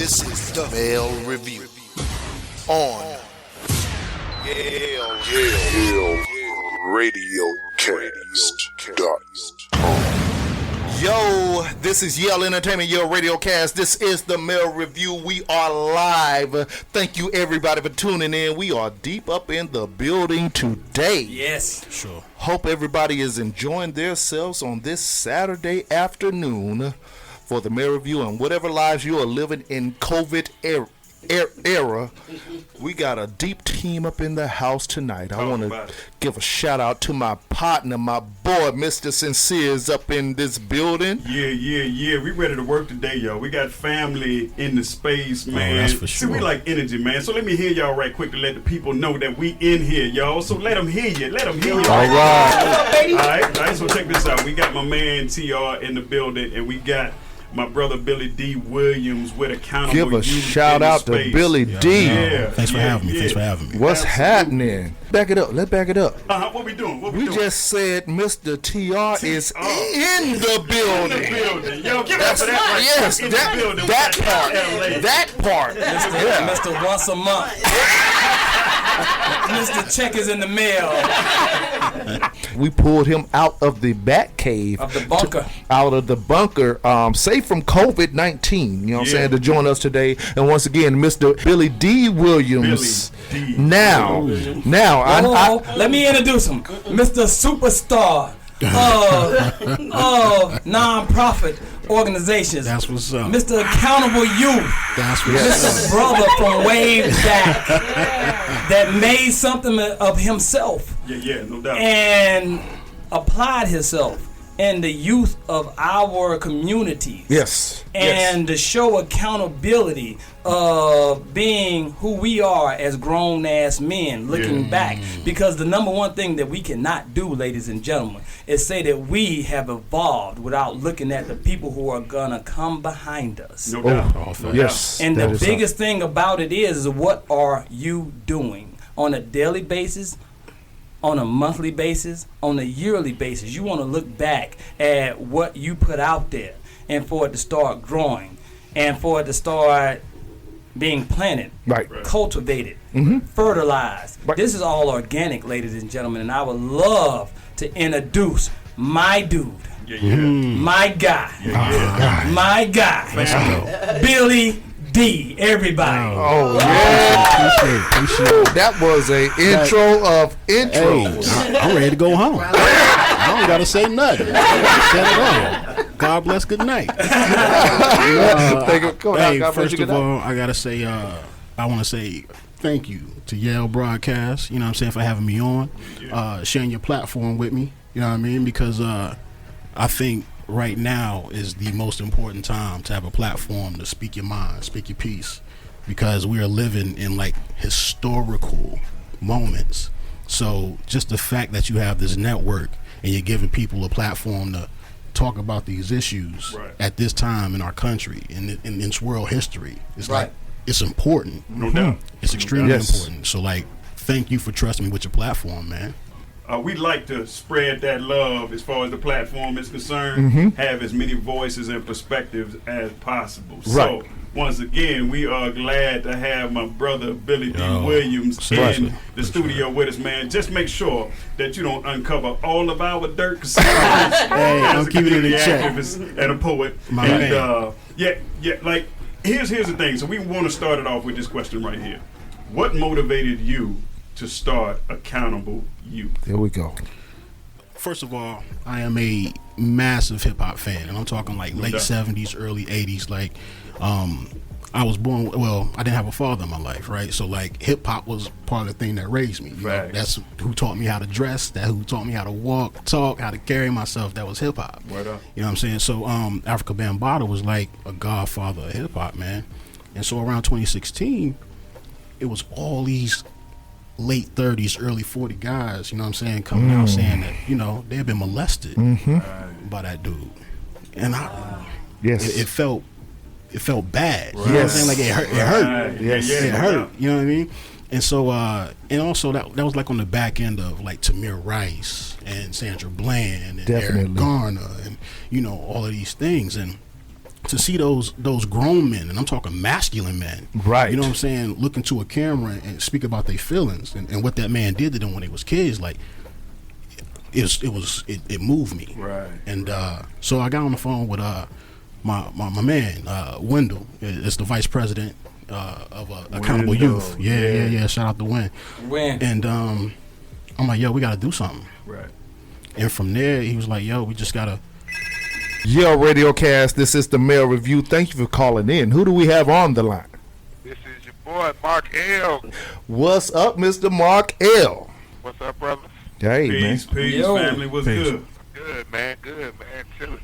This is the Male Review on Yale Radiocast.com. Yo, this is Yale Entertainment, Yale Radiocast. This is the Male Review. We are live. Thank you, everybody, for tuning in. We are deep up in the building today. Yes, sure. Hope everybody is enjoying themselves on this Saturday afternoon for the Male Review and whatever lives you are living in COVID era. We got a deep team up in the house tonight. I want to give a shout out to my partner, my boy, Mr. Sincere, is up in this building. Yeah. We ready to work today, y'all. We got family in the space, man. That's for sure. See, we like energy, man. So let me hear y'all right quick to let the people know that we in here, y'all. So let them hear you. All right. All right. So check this out. We got my man TR in the building, and we got my brother Billy D. Williams with Accountable Give a Youth shout out to Billy D. Thanks for having me. What's happening? Back it up. Let's back it up. What we doing? We just said Mr. TR is in the building. Yo, give it up for that. Yes, that part. Mr. Once a month. Mr. Check is in the mail. We pulled him out of the bat cave. Of the bunker. Out of the bunker, safe from COVID-19, you know what I'm saying, to join us today. And once again, Mr. Billy D. Williams. Now, let me introduce him. Mr. Superstar non-profit organizations. That's what's up. Mr. Accountable Youth. That's what's up. Mr. Brother from way back that made something of himself. Yeah, no doubt. And applied himself in the youth of our communities. Yes. And to show accountability of being who we are as grown-ass men looking back. Because the number one thing that we cannot do, ladies and gentlemen, is say that we have evolved without looking at the people who are going to come behind us. No doubt. Yes. And the biggest thing about it is what are you doing on a daily basis, on a monthly basis, on a yearly basis? You want to look back at what you put out there and for it to start growing and for it to start being planted, cultivated, fertilized. Right. This is all organic, ladies and gentlemen, and I would love to introduce my dude, my guy, my guy, Billy D. Everybody. Oh, yeah. Appreciate. That was a intro of intros. Hey, I'm ready to go home. I don't got to say nothing. God bless, good night. First of all, I got to say, I want to say thank you to Yale Broadcast, you know what I'm saying, for having me on, sharing your platform with me, you know what I mean, because I think right now is the most important time to have a platform to speak your mind, speak your piece, because we are living in like historical moments. So just the fact that you have this network and you're giving people a platform to talk about these issues at this time in our country and in this world history, it's like it's important. No doubt. It's extremely important. So like, thank you for trusting me with your platform, man. We'd like to spread that love as far as the platform is concerned, have as many voices and perspectives as possible. So, once again, we are glad to have my brother Billy D. Williams in the studio with us, man. Just make sure that you don't uncover all of our dirt. Hey, I'm keeping it in check. And a poet. Like, here's the thing. So we want to start it off with this question right here. What motivated you to start Accountable Youth? Here we go. First of all, I am a massive hip hop fan, and I'm talking like late 70s, early 80s. Like, I was born, I didn't have a father in my life, right? So like, hip hop was part of the thing that raised me. You know? That's who taught me how to dress, that who taught me how to walk, talk, how to carry myself. That was hip hop. You know what I'm saying? So Africa Bambaataa was like a godfather of hip hop, man. And so around 2016, it was all these late 30s, early 40 guys, you know what I'm saying, coming out saying that, you know, they had been molested by that dude. And it felt bad. You know what I'm saying? Like it hurt. It hurt. You know what I mean? And so and also that was like on the back end of like Tamir Rice and Sandra Bland and Eric Garner and, you know, all of these things. And to see those grown men, and I'm talking masculine men, Right. You know what I'm saying, look into a camera and speak about their feelings and what that man did to them when they was kids, like it moved me. Right. And so I got on the phone with my man Wendell. It's the vice president of Accountable Wendell, Youth. Yeah. Shout out to When? And I'm like, yo, we got to do something. Right. And from there, he was like, yo, we just gotta. Yale Radiocast, this is the Mail Review. Thank you for calling in. Who do we have on the line? This is your boy, Mark L. What's up, Mr. Mark L? What's up, brother? Hey, Peace, peace, Yo. family. What's Peace. good? Good, man.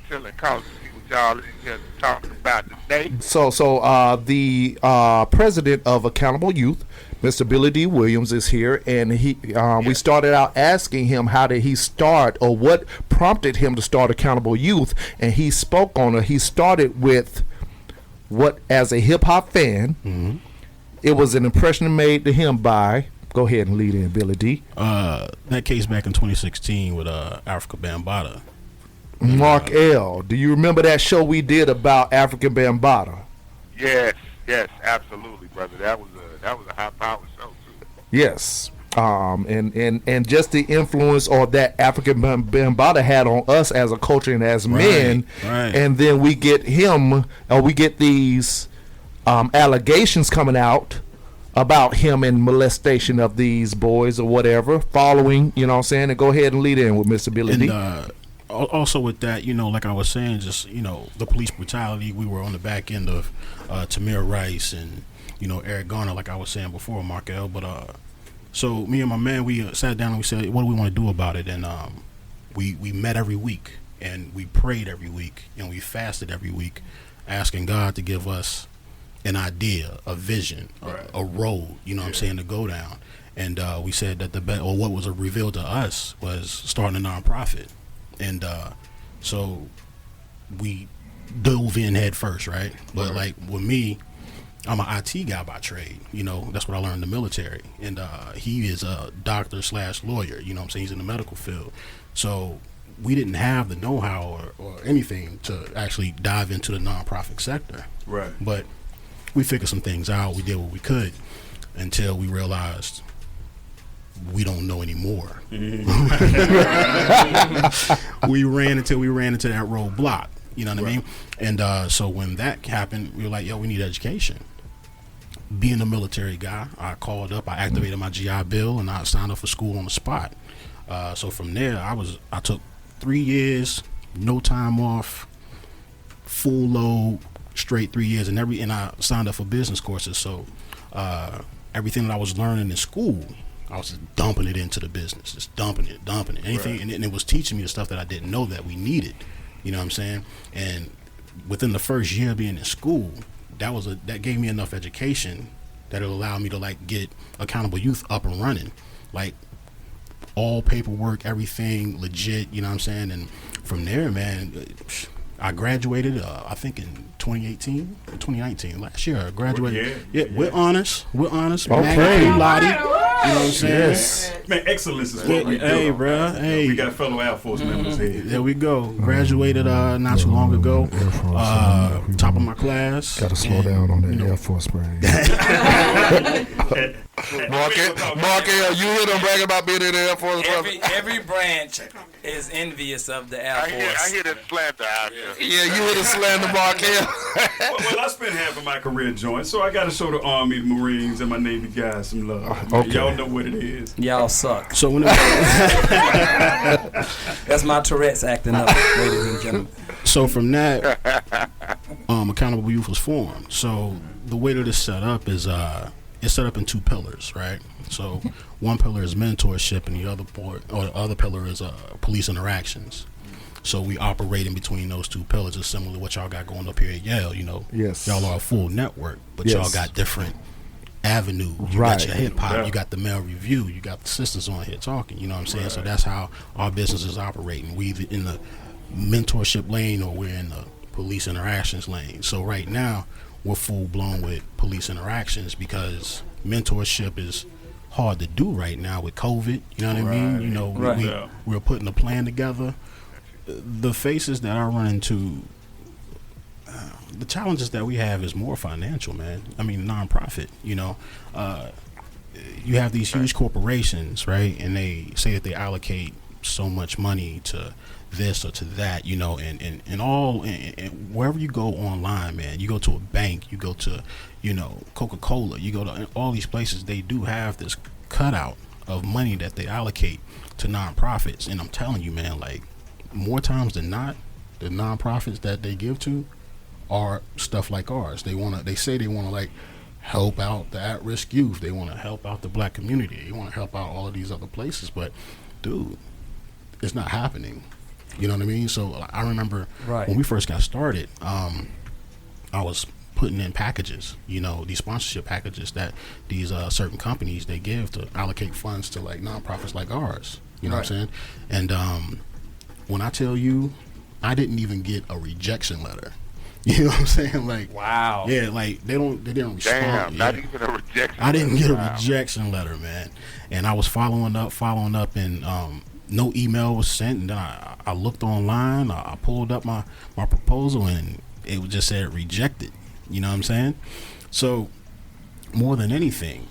Chilling, calling to see what y'all in here talking about today. man. So the president of Accountable Youth, Mr. Billy D. Williams, is here, and we started out asking him how did he start, or what prompted him to start Accountable Youth, and he spoke on it. He started with what, as a hip hop fan, it was an impression made to him by. Go ahead and lead in, Billy D. That case back in 2016 with Africa Bambaataa. Mark L. Do you remember that show we did about African Bambaataa? Yes, absolutely, brother. That was a high power show too. Yes. And just the influence or that African Bambaataa had on us as a culture and as men. Right. And then we get we get these allegations coming out about him and molestation of these boys or whatever, following, you know what I'm saying? And go ahead and lead in with Mr. Billy D. And also with that, like I was saying, just, the police brutality, we were on the back end of Tamir Rice and, Eric Garner, like I was saying before, Mark L. But so me and my man, we sat down and we said, what do we want to do about it? And we met every week, and we prayed every week, and we fasted every week, asking God to give us an idea, a vision, a road, what I'm saying, to go down. And we said that what was revealed to us was starting a nonprofit. And so we dove in head first, right? But like with me, I'm an IT guy by trade. That's what I learned in the military. And he is a doctor / lawyer. You know what I'm saying? He's in the medical field. So we didn't have the know-how or anything to actually dive into the nonprofit sector. Right. But we figured some things out. We did what we could until we realized we don't know anymore. We ran into that roadblock. You know what I mean? And so when that happened, we were like, yo, we need education. Being a military guy, I called up, I activated my GI Bill, and I signed up for school on the spot. So from there, I took 3 years, no time off, full load, straight 3 years, and I signed up for business courses. So everything that I was learning in school, I was just dumping it into the business, just dumping it, anything, and it was teaching me the stuff that I didn't know that we needed. You know what I'm saying? And within the first year of being in school, that gave me enough education that it allowed me to get Accountable Youth up and running, all paperwork, everything legit. You know what I'm saying? And from there, man, I graduated, I think in 2018 or 2019, last year. I graduated. Yeah. We're honest. Okay. You know what I'm saying? Yes. Man, excellence is what we do. Hey, bro. Hey. We got fellow Air Force members here. There we go. Graduated not too long ago. Top of my class. Got to slow down on that Air Force brain. Mark L., you hear them bragging about being in the Air Force, brother? Every branch is envious of the Air I Force. hear that slander out here. Yeah, you hear the slander, Mark L. Well, I spent half of my career joint, so I got to show the Army, the Marines, and my Navy guys some love. Okay. Y'all know what it is. Y'all suck. So when That's my Tourette's acting up, ladies and gentlemen. So from that, Accountable Youth was formed. So the way that it's set up is it's set up in two pillars, right? So one pillar is mentorship, and the other pillar is police interactions. So we operate in between those two pillars. It's similar to what y'all got going up here at Yale. Yes. Y'all are a full network, but Yes. y'all got different avenues. You Right. got your hip hop, Yeah. you got the Mail Review, you got the sisters on here talking. You know what I'm saying? So that's how our business is operating. We either in the mentorship lane or we're in the police interactions lane. So right now we're full blown with police interactions because mentorship is hard to do right now with COVID. You know what I mean? Right. We're putting a plan together. The faces that I run into, the challenges that we have is more financial, man. I mean, nonprofit, you have these huge corporations, right? And they say that they allocate so much money to this or to that, and wherever you go online, man, you go to a bank, you go to, Coca-Cola, you go to all these places, they do have this cutout of money that they allocate to nonprofits. And I'm telling you, man, like, more times than not, the nonprofits that they give to are stuff like ours. They say they want to like help out the at-risk youth. They want to help out the black community. They want to help out all of these other places. But, dude, it's not happening. You know what I mean? So I remember when we first got started, I was putting in packages, these sponsorship packages that these certain companies, they give to allocate funds to like nonprofits like ours. You know what I'm saying? And when I tell you, I didn't even get a rejection letter. You know what I'm saying? Like, wow. Yeah, like they didn't respond. Damn, not even a rejection. I didn't get a rejection letter, man. And I was following up, and no email was sent. And then I looked online. I pulled up my proposal, and it just said rejected. You know what I'm saying? So more than anything,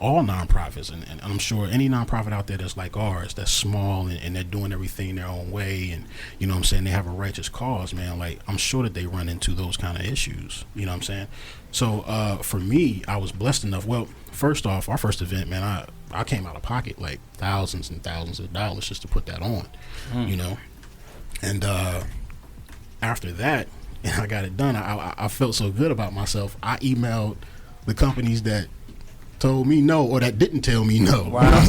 all nonprofits, and I'm sure any nonprofit out there that's like ours, that's small and they're doing everything their own way, and you know what I'm saying, they have a righteous cause, man, like I'm sure that they run into those kind of issues, you know what I'm saying? So for me, I was blessed enough. Well, first off, our first event, man, I came out of pocket like thousands and thousands of dollars just to put that on, and after that, and I got it done, I felt so good about myself. I emailed the companies that told me no or that didn't tell me no. Wow.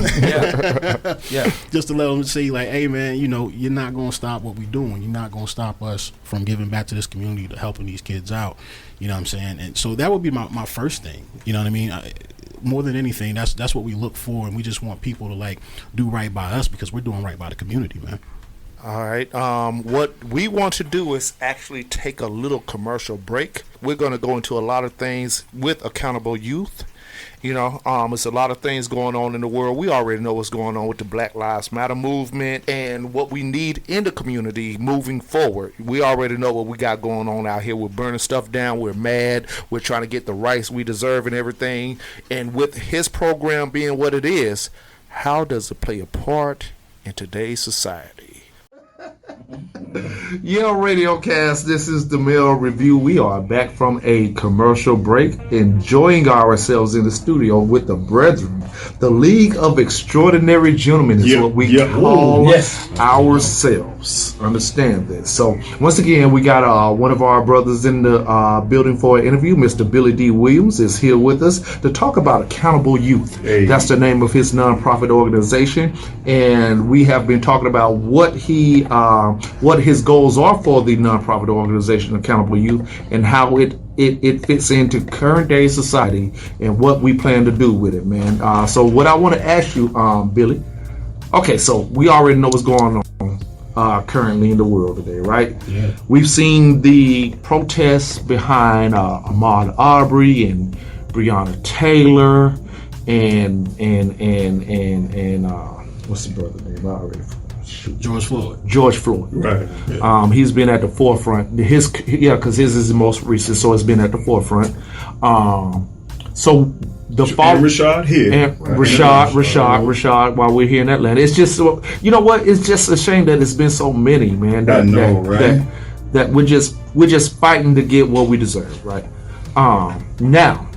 Yeah. Just to let them see, like, hey, man, you're not going to stop what we're doing. You're not going to stop us from giving back to this community, to helping these kids out. You know what I'm saying? And so that would be my first thing. You know what I mean? More than anything, that's what we look for, and we just want people to, like, do right by us because we're doing right by the community, man. All right. What we want to do is actually take a little commercial break. We're going to go into a lot of things with Accountable Youth. It's a lot of things going on in the world. We already know what's going on with the Black Lives Matter movement and what we need in the community moving forward. We already know what we got going on out here. We're burning stuff down. We're mad. We're trying to get the rights we deserve and everything. And with his program being what it is, how does it play a part in today's society? Yale Radiocast, this is the Mail Review. We are back from a commercial break, enjoying ourselves in the studio with the brethren. The League of Extraordinary Gentlemen is what we call ourselves. Understand this. So, once again, we got one of our brothers in the building for an interview. Mr. Billy D. Williams is here with us to talk about Accountable Youth. Hey. That's the name of his nonprofit organization. And we have been talking about what his goals are for the nonprofit organization Accountable Youth, and how it fits into current day society and what we plan to do with it, man. So what I want to ask you, Billy, okay, so we already know what's going on currently in the world today, right? Yeah. We've seen the protests behind Ahmaud Arbery and Breonna Taylor and what's the brother name? I already forgot. George Floyd. Right. Yeah. He's been at the forefront. Because his is the most recent, so it's been at the forefront. So the fall. Rashad here. And Rashad. While we're here in Atlanta, it's just, you know what? It's just a shame that it's been so many, man. That we're just fighting to get what we deserve, right? Now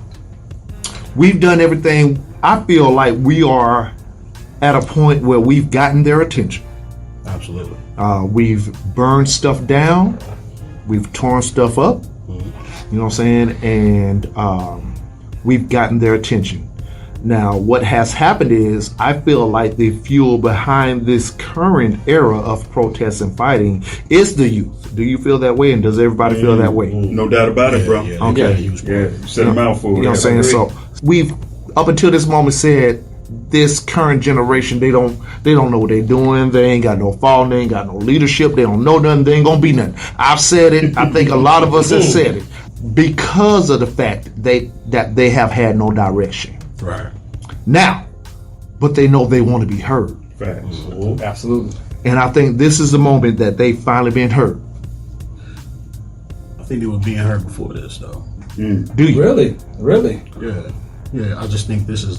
we've done everything. I feel like we are at a point where we've gotten their attention. Absolutely. We've burned stuff down. We've torn stuff up. Mm-hmm. You know what I'm saying? And we've gotten their attention. Now, what has happened is, I feel like the fuel behind this current era of protests and fighting is the youth. Do you feel that way? And does everybody feel that way? No doubt about it, bro. Yeah, okay. Set them out for it. You know what I'm saying? So we've, up until this moment, said, this current generation, they don't know what they're doing. They ain't got no fall. They ain't got no leadership. They don't know nothing. They ain't gonna be nothing. I've said it. I think a lot of us have said it because of the fact that they have had no direction. Right. Now, but they know they want to be heard. Facts. Mm-hmm. Absolutely. And I think this is the moment that they've finally been heard. think they were being heard before this, though. Do you? Really? Yeah. I just think this is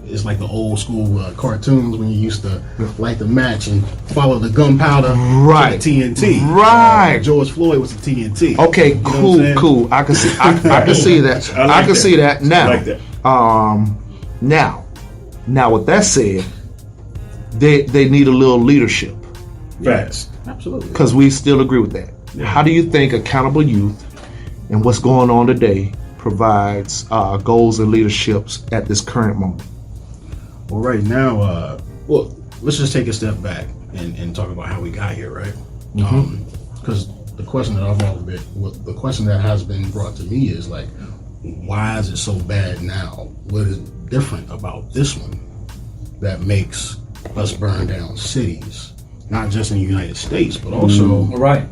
it's like the old school cartoons when you used to light the match and follow the gunpowder to Right. the TNT. Right. George Floyd was the TNT. Okay, You know what I'm saying? cool. I can see. I can see that. I like I can that. see that now. I like that. Now, with that said, they need a little leadership Facts. Absolutely. because we still agree with that. How do you think accountable youth and what's going on today provides goals and leaderships at this current moment? Well, right now, let's just take a step back and talk about how we got here, right? Because the question that the question that has been brought to me is like, why is it so bad now? What is different about this one that makes us burn down cities, not just in the United States, but also Right.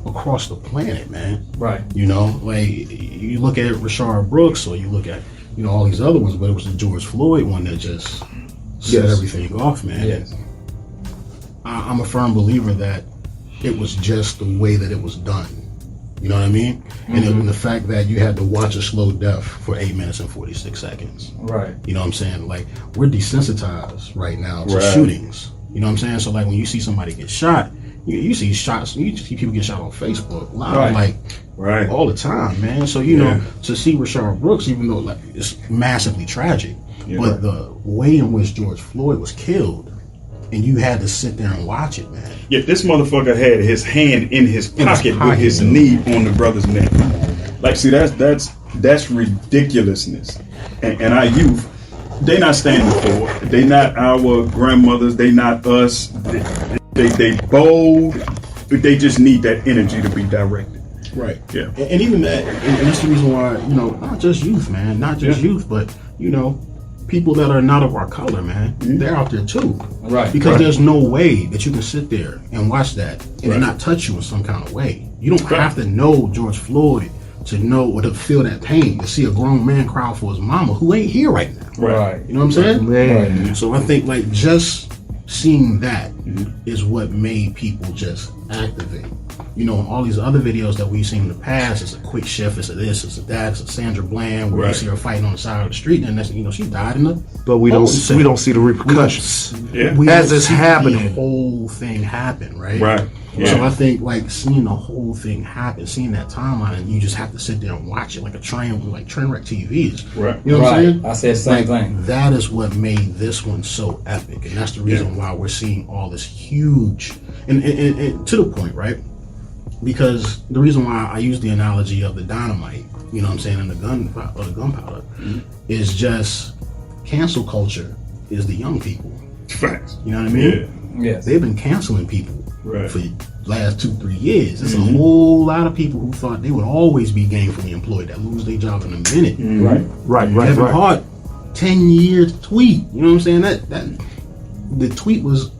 across the planet, man? Right. You know, like you look at Rashard Brooks, or you look at all these other ones, but it was the George Floyd one that just set everything off, man. Yes. I'm a firm believer that it was just the way that it was done. You know what I mean? And the fact that you had to watch a slow death for 8 minutes and 46 seconds. Right. You know what I'm saying? Like, we're desensitized right now to Right. shootings. You know what I'm saying? So, like, when you see somebody get shot, you see shots, you see people get shot on Facebook live, Right. Right. all the time, man. So, you know, to see Rashard Brooks, even though, like, it's massively tragic, but the way in which George Floyd was killed, and you had to sit there and watch it, man. Yet this motherfucker had his hand in his pocket with his knee on the brother's neck. Like, see, that's ridiculousness. And our youth, they not standing for it. They not our grandmothers. They not us. They bold. They just need that energy to be directed. Right. Yeah. And even that, and that's the reason why, not just youth, man, not just youth, but, people that are not of our color, man, they're out there too. Right. Because there's no way that you can sit there and watch that and it not touch you in some kind of way. You don't have to know George Floyd to know or to feel that pain, to see a grown man cry for his mama who ain't here right now. Right. You know what I'm saying? Man. So I think like just seeing that is what made people just activate. All these other videos that we've seen in the past, it's a quick shift, it's a this, it's a that, it's a Sandra Bland where you see her fighting on the side of the street, and that's she died in the. But we don't see the repercussions We as don't it's see happening. the whole thing happen, right? Right. So I think like seeing the whole thing happen, seeing that timeline, and you just have to sit there and watch it like a train, like train wreck TVs. Right. You know what I'm saying? I said the same thing. That is what made this one so epic, and that's the reason why we're seeing all this huge and to the point, right? Because the reason why I use the analogy of the dynamite, you know what I'm saying, and the gunpowder, is just cancel culture is the young people. Facts. You know what I mean? Yeah. Yes. They've been canceling people Right. for the last 2-3 years. There's a whole lot of people who thought they would always be gainfully employed that lose their job in a minute. Right. Kevin Hart, 10 years tweet. You know what I'm saying? That the tweet was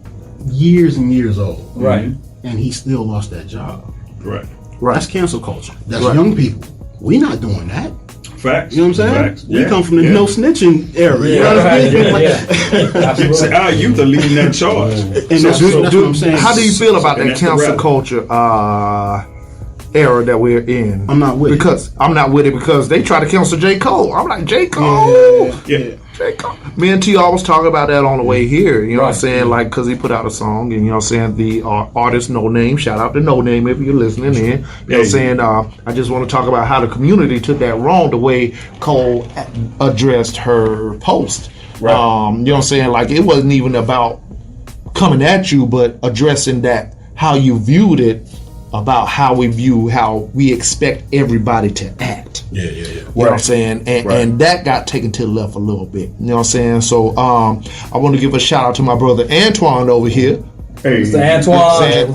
years and years old. Right. And he still lost that job. Right. That's cancel culture. That's young people. We not doing that. Facts. You know what I'm saying? Facts. We come from the no snitching era. You know what I'm saying? Absolutely. Our youth are leading that charge. And that's what I'm saying. How do you feel about And that that's the cancel rap. culture era that we're in? I'm not with it. because I'm not with it because they try to cancel J. Cole. I'm like, J. Cole. Yeah. J. Cole. Me and T always talk about that on the way here. You know what I'm saying? Like, because he put out a song, and you know what I'm saying? The artist No Name. Shout out to No Name if you're listening in. You know what I'm saying? I just want to talk about how the community took that wrong, the way Cole addressed her post. Right. You know what I'm saying? Like, it wasn't even about coming at you, but addressing that, how you viewed it, about how we expect everybody to act. Yeah. You know what I'm saying? And that got taken to the left a little bit. You know what I'm saying? So I want to give a shout out to my brother Antoine over here. Hey. Mr. Antoine.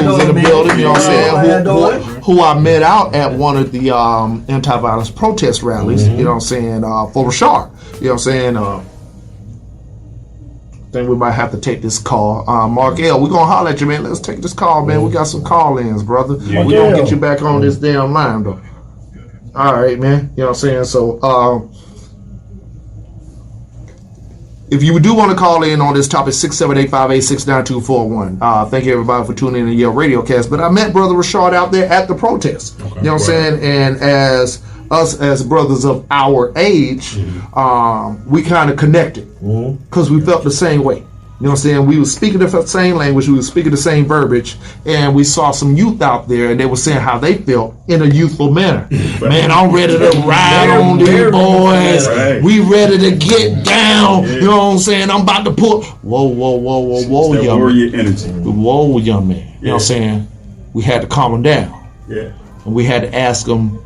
Who's in the building, you know what I'm saying? Who I met out at one of the anti-violence protest rallies, you know what I'm saying, for Rashard. You know what I'm saying? I think we might have to take this call. Mark L, we're gonna holler at you, man. Let's take this call, man. We got some call-ins, brother. We're gonna get you back on this damn line, though. All right, man. You know what I'm saying? So if you do want to call in on this topic, 678-586-9241. Thank you everybody for tuning in to Yale Radiocast. But I met Brother Rashard out there at the protest. Okay. You know what I'm saying? And as us as brothers of our age, we kind of connected because we felt the same way. You know what I'm saying? We were speaking the same language, we were speaking the same verbiage, and we saw some youth out there, and they were saying how they felt in a youthful manner. Man, I'm ready to ride on these boys. Right. We ready to get down. Yeah. You know what I'm saying? I'm about to pull. Whoa, young warrior energy. Whoa, young man. You know what I'm saying? We had to calm them down. Yeah. And we had to ask them,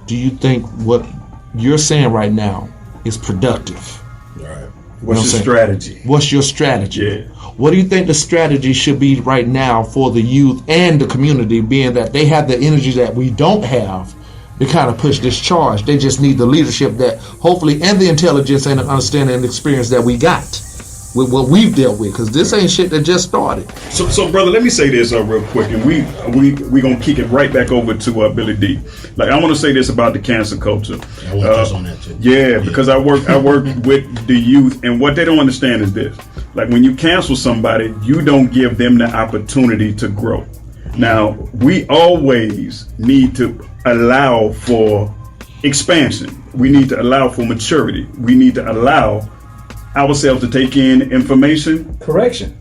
do you think what you're saying right now is productive? Right. What's your strategy? What's your strategy? Yeah. What do you think the strategy should be right now for the youth and the community, being that they have the energy that we don't have to kind of push this charge? They just need the leadership that hopefully, and the intelligence and the understanding and experience that we got with what we've dealt with, because this ain't shit that just started. So brother, let me say this real quick, and we gonna kick it right back over to Billy D. Like, I want to say this about the cancel culture. I want this on that too. Yeah, because I work with the youth, and what they don't understand is this: like, when you cancel somebody, you don't give them the opportunity to grow. Now, we always need to allow for expansion. We need to allow for maturity. We need to allow ourselves to take in information. Correction.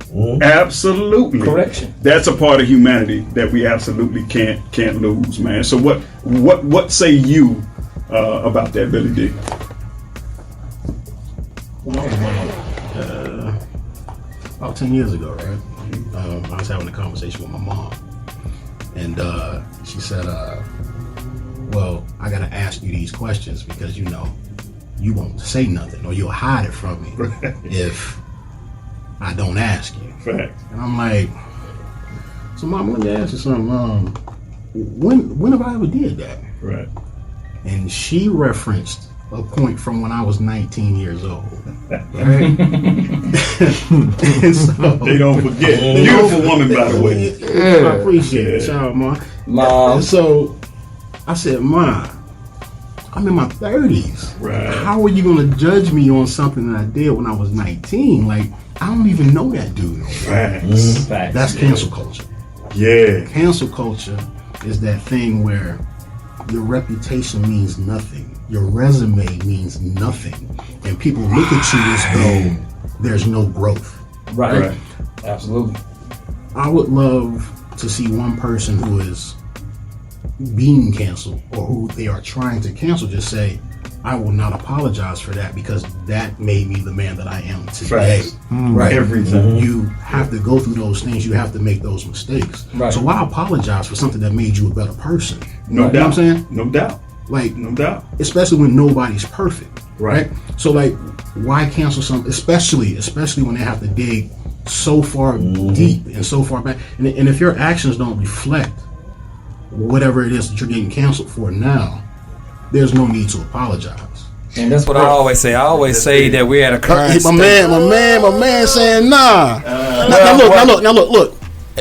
Absolutely. Correction. That's a part of humanity that we absolutely can't lose, man. So what say you about that, Billy D? About 10 years ago, right? I was having a conversation with my mom, and she said, well, I got to ask you these questions because, you know, you won't say nothing, or you'll hide it from me if I don't ask you. Fact. And I'm like, so Mom, let me ask you something. When have I ever did that? Right. And she referenced a point from when I was 19 years old. Right? And so, they don't forget. Beautiful woman, by the way. I appreciate it, child, Mom. And so I said, Mom, I'm in my 30s. Right. How are you going to judge me on something that I did when I was 19? Like, I don't even know that dude. Facts. That's cancel culture. Yeah. Cancel culture is that thing where your reputation means nothing. Your resume means nothing. And people look at you as though there's no growth. Right. Absolutely. I would love to see one person who is being canceled or who they are trying to cancel just say, I will not apologize for that because that made me the man that I am today. Right. Everything. You have to go through those things. You have to make those mistakes. Right. So why apologize for something that made you a better person? No doubt. You know what I'm saying? No doubt. Like, no doubt. Especially when nobody's perfect. Right. So like, why cancel something? Especially when they have to dig so far deep and so far back. And if your actions don't reflect whatever it is that you're getting canceled for now, there's no need to apologize. And that's what I always say. I always say that we're at a current state. My man saying nah. Now look.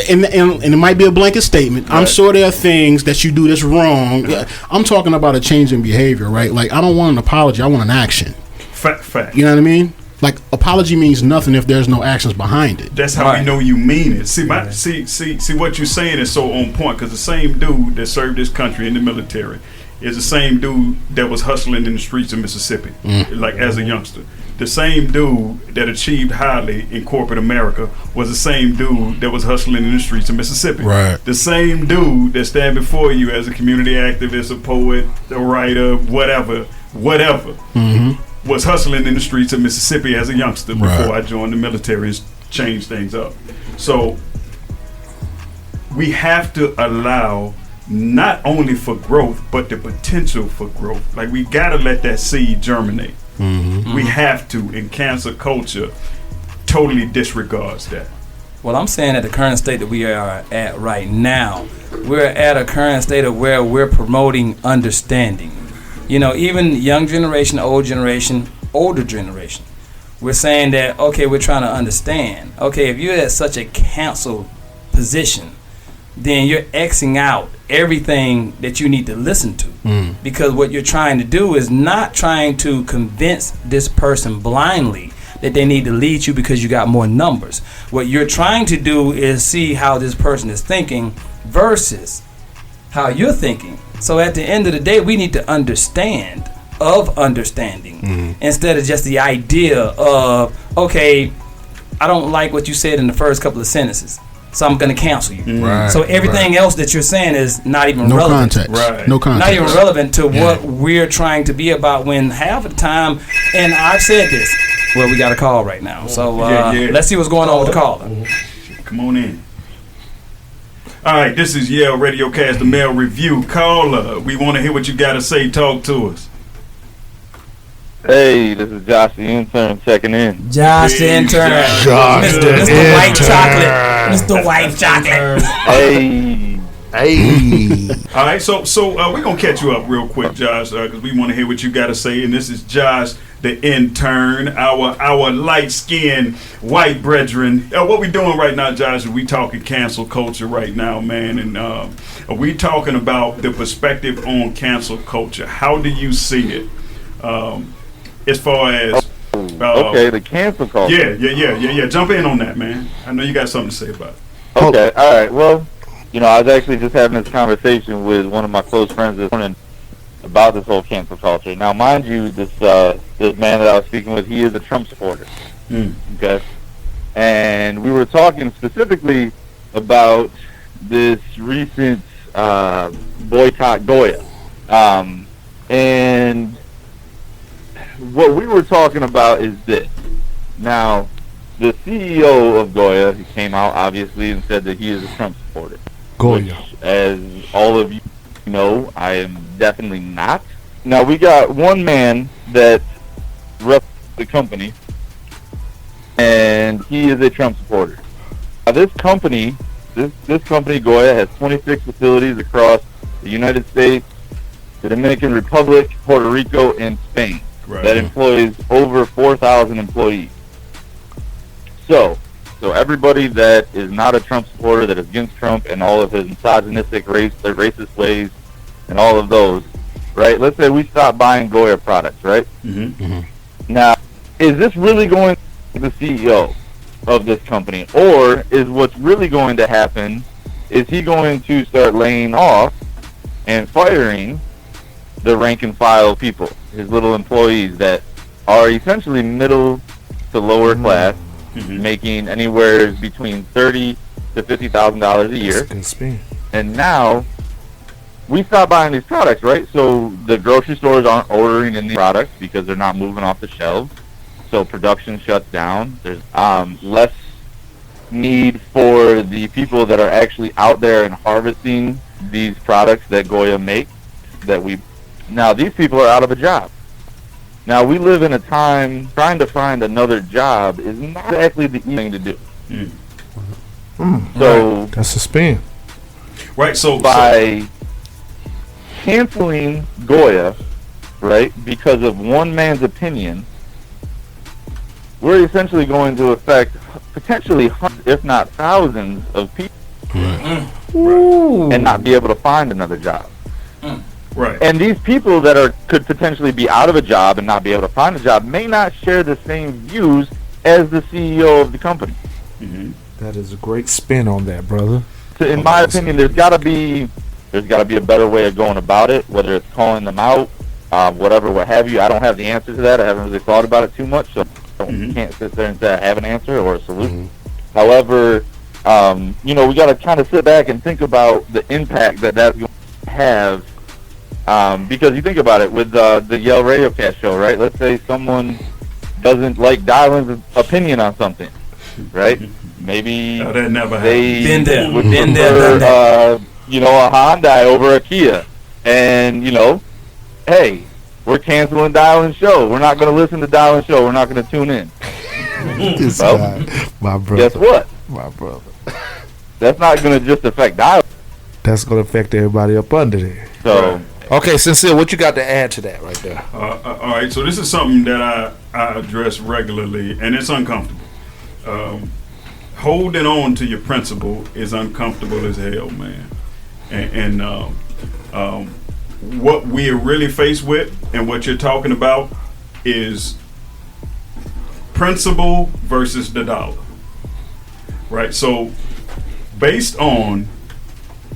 And it might be a blanket statement. Right. I'm sure there are things that you do that's wrong. Right. I'm talking about a change in behavior, right? Like, I don't want an apology. I want an action. Fact. You know what I mean? Like, apology means nothing if there's no actions behind it. That's how we know you mean it. See what you're saying is so on point, because the same dude that served this country in the military is the same dude that was hustling in the streets of Mississippi, like as a youngster. The same dude that achieved highly in corporate America was the same dude that was hustling in the streets of Mississippi. Right. The same dude that stand before you as a community activist, a poet, a writer, whatever, was hustling in the streets of Mississippi as a youngster before I joined the military and changed things up. So we have to allow not only for growth, but the potential for growth. Like, we gotta let that seed germinate. We have to, and cancel culture totally disregards that. Well, I'm saying at the current state that we are at right now, we're at a current state of where we're promoting understanding. You know, even young generation, old generation, older generation. We're saying that, okay, we're trying to understand. Okay, if you're at such a cancel position, then you're Xing out everything that you need to listen to. Because what you're trying to do is not trying to convince this person blindly, that they need to delete you because you got more numbers. What you're trying to do is see how this person is thinking versus how you're thinking. So at the end of the day, we need to understand of understanding instead of just the idea of, okay, I don't like what you said in the first couple of sentences, so I'm going to cancel you. Right, so everything else that you're saying is not even no relevant. Context. Right. No context. Not even relevant to what we're trying to be about, when half of the time, and I've said this, well, we got a call right now. So let's see what's going on with the caller. Come on in. All right, this is Yale Radiocast, the Mail Review. Caller, we want to hear what you got to say. Talk to us. Hey, this is Josh the intern checking in. Josh the intern. Mr. White Chocolate. Mr. White Chocolate. Hey. Hey. All right, so we're going to catch you up real quick, Josh, because we want to hear what you got to say. And this is Josh the intern, our light-skinned white brethren. What we doing right now, Josh, is we talking cancel culture right now, man. And we talking about the perspective on cancel culture. How do you see it? As far as okay, the cancel culture. Yeah. Jump in on that, man. I know you got something to say about it. Okay, all right. Well, I was actually just having this conversation with one of my close friends this morning about this whole cancel culture. Now, mind you, this man that I was speaking with, he is a Trump supporter. Okay, and we were talking specifically about this recent boycott Goya, and what we were talking about is this. Now, the CEO of Goya, he came out obviously and said that he is a Trump supporter. Goya. Which, as all of you know, I am definitely not. Now, we got one man that reps the company, and he is a Trump supporter. Now, this company, Goya, has 26 facilities across the United States, the Dominican Republic, Puerto Rico, and Spain. Right. That employs over 4,000 employees. So everybody that is not a Trump supporter, that is against Trump and all of his misogynistic, racist ways, and all of those, right? Let's say we stop buying Goya products, right? Now, is this really going to the CEO of this company, or is what's really going to happen? Is he going to start laying off and firing the rank and file people, his little employees that are essentially middle to lower class, making anywhere between $30,000 to $50,000 a year? And now we stop buying these products, right? So the grocery stores aren't ordering in these products because they're not moving off the shelves. So production shuts down. There's less need for the people that are actually out there and harvesting these products that Goya makes. Now these people are out of a job. Now we live in a time trying to find another job is not exactly the easy thing to do. So that's a spin. Right. So by canceling Goya, right, because of one man's opinion, we're essentially going to affect potentially hundreds, if not thousands, of people, and not be able to find another job. Right. And these people that could potentially be out of a job and not be able to find a job may not share the same views as the CEO of the company. That is a great spin on that, brother. So in my opinion, there's got to be a better way of going about it, whether it's calling them out, whatever, what have you. I don't have the answer to that. I haven't really thought about it too much, so I can't sit there and say I have an answer or a solution. However, we got to kind of sit back and think about the impact that that's going to have. Because you think about it with the Yale Radiocast show, right? Let's say someone doesn't like Dylan's opinion on something, right? Maybe that never they happened. would prefer, a Hyundai over a Kia. And, hey, we're canceling Dylan's show. We're not going to listen to Dylan's show. We're not going to tune in. This guy, my brother. Guess what? My brother. That's not going to just affect Dylan. That's going to affect everybody up under there. So... Okay, Sincere, what you got to add to that right there? All right, so this is something that I address regularly, and it's uncomfortable. Holding on to your principle is uncomfortable as hell, man. And what we're really faced with and what you're talking about is principle versus the dollar, right? So based on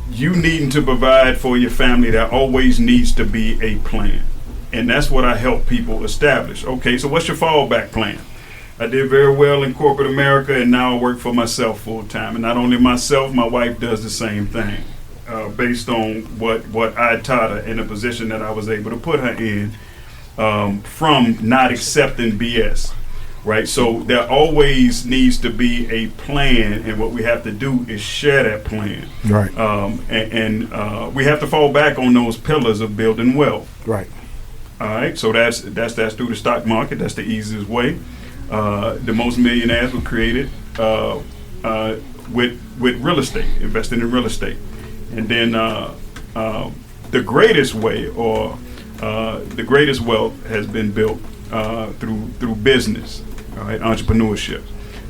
you needing to provide for your family, there always needs to be a plan. And that's what I help people establish. Okay, so what's your fallback plan? I did very well in corporate America, and now I work for myself full time. And not only myself, my wife does the same thing, based on what I taught her in a position that I was able to put her in, from not accepting BS, right? So there always needs to be a plan, and what we have to do is share that plan, Right. And we have to fall back on those pillars of building wealth. Right. All right, so that's through the stock market. That's the easiest way. The most millionaires were created with real estate, investing in real estate, and then the greatest way, or the greatest wealth, has been built through business, all right, entrepreneurship.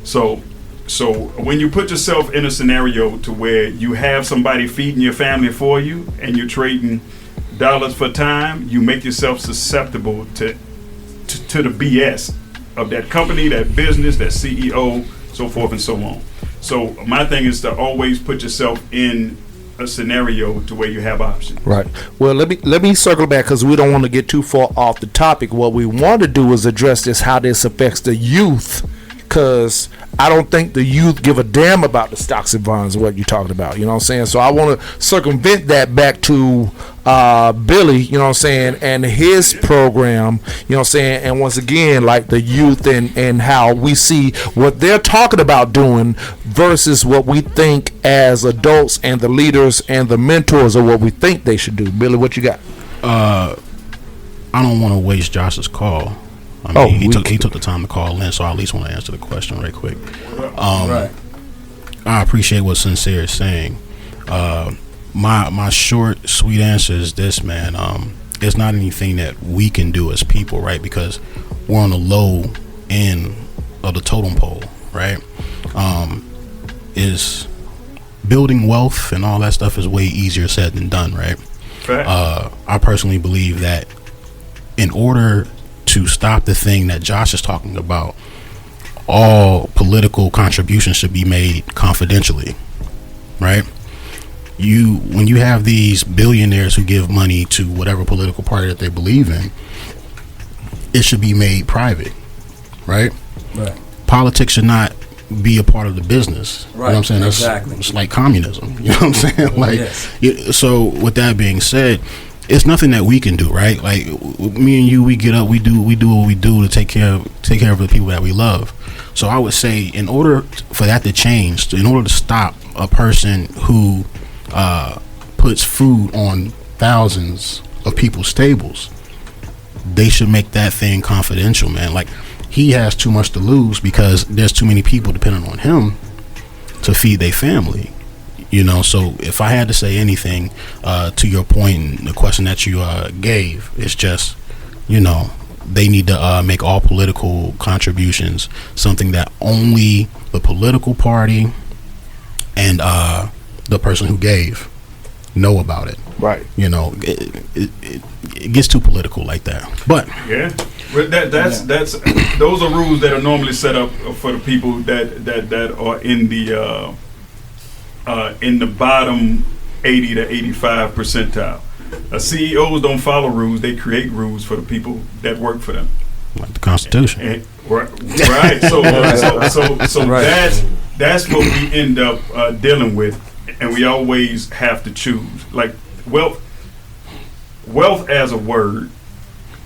So when you put yourself in a scenario to where you have somebody feeding your family for you, and you're trading dollars for time, you make yourself susceptible to the BS of that company, that business, that CEO, so forth and so on. So my thing is to always put yourself in a scenario to where you have options. Right. Well, let me circle back, because we don't want to get too far off the topic. What we want to do is address this, how this affects the youth, because I don't think the youth give a damn about the stocks and bonds, what you're talking about. You know what I'm saying? So I want to circumvent that back to Billy, you know what I'm saying, and his program, you know what I'm saying, and once again, like the youth and how we see what they're talking about doing versus what we think as adults and the leaders and the mentors of what we think they should do. Billy, what you got? I don't want to waste Josh's call. I mean, he took the time to call in, so I at least want to answer the question right quick. Right. I appreciate what Sincere is saying. My short, sweet answer is this, man. It's not anything that we can do as people, right? Because we're on the low end of the totem pole, right? Is building wealth and all that stuff is way easier said than done, right? I personally believe that in order to stop the thing that Josh is talking about, all political contributions should be made confidentially, right? When you have these billionaires who give money to whatever political party that they believe in, it should be made private, right? Right. Politics should not be a part of the business. Right. You know what I'm saying? Exactly. It's like communism. You know what I'm saying? Like, yes. So with that being said, it's nothing that we can do, right? Like me and you, we get up, we do what we do to take care of the people that we love. So I would say, in order for that to change, in order to stop a person who puts food on thousands of people's tables, they should make that thing confidential, man. Like, he has too much to lose because there's too many people depending on him to feed their family. You know, so if I had to say anything to your point and the question that you gave, it's just, you know, they need to make all political contributions something that only the political party and the person who gave know about it. Right. You know, it gets too political like that. But yeah, that's those are rules that are normally set up for the people that are in the bottom 80 to 85 percentile. CEOs don't follow rules; they create rules for the people that work for them. Like the Constitution. Right. So right. That's what we end up dealing with, and we always have to choose. Like wealth as a word,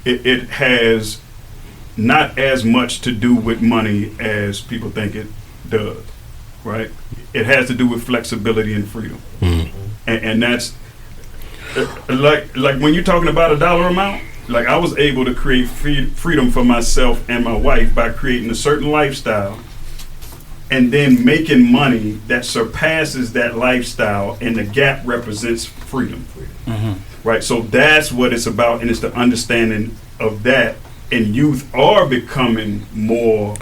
it has not as much to do with money as people think it does. Right. It has to do with flexibility and freedom, and that's like when you're talking about a dollar amount. Like, I was able to create freedom for myself and my wife by creating a certain lifestyle and then making money that surpasses that lifestyle, and the gap represents freedom. Right. So that's what it's about, and it's the understanding of that. And youth are becoming more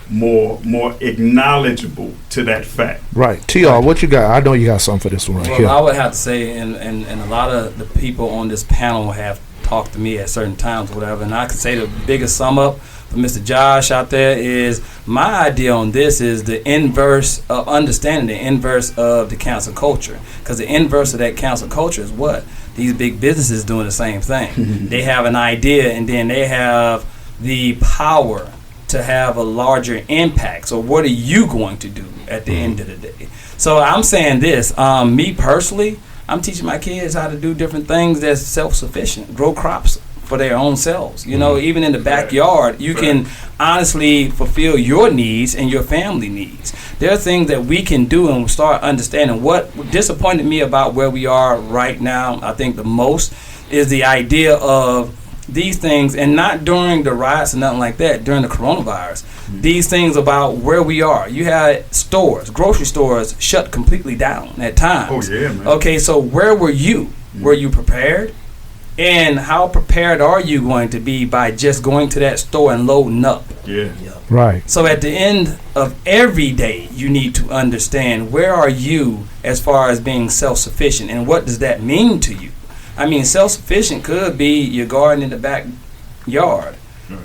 acknowledgeable to that fact. Right. TR, what you got? I know you got something for this one right here. I would have to say, and a lot of the people on this panel have talked to me at certain times or whatever, and I could say the biggest sum up for Mr. Josh out there is my idea on this is the inverse of understanding the inverse of the cancel culture. Because the inverse of that cancel culture is what? These big businesses doing the same thing. They have an idea and then they have the power to have a larger impact. So what are you going to do at the end of the day? So I'm saying this, me personally, I'm teaching my kids how to do different things that's self-sufficient, grow crops for their own selves. You know, even in the backyard, you can honestly fulfill your needs and your family needs. There are things that we can do and start understanding. What disappointed me about where we are right now, I think the most, is the idea of these things, and not during the riots and nothing like that, during the coronavirus. These things about where we are. You had stores, grocery stores shut completely down at times. Oh, yeah, man. Okay, so where were you? Were you prepared? And how prepared are you going to be by just going to that store and loading up? Yeah. Right. So at the end of every day, you need to understand where are you as far as being self-sufficient, and what does that mean to you? I mean, self-sufficient could be your garden in the backyard,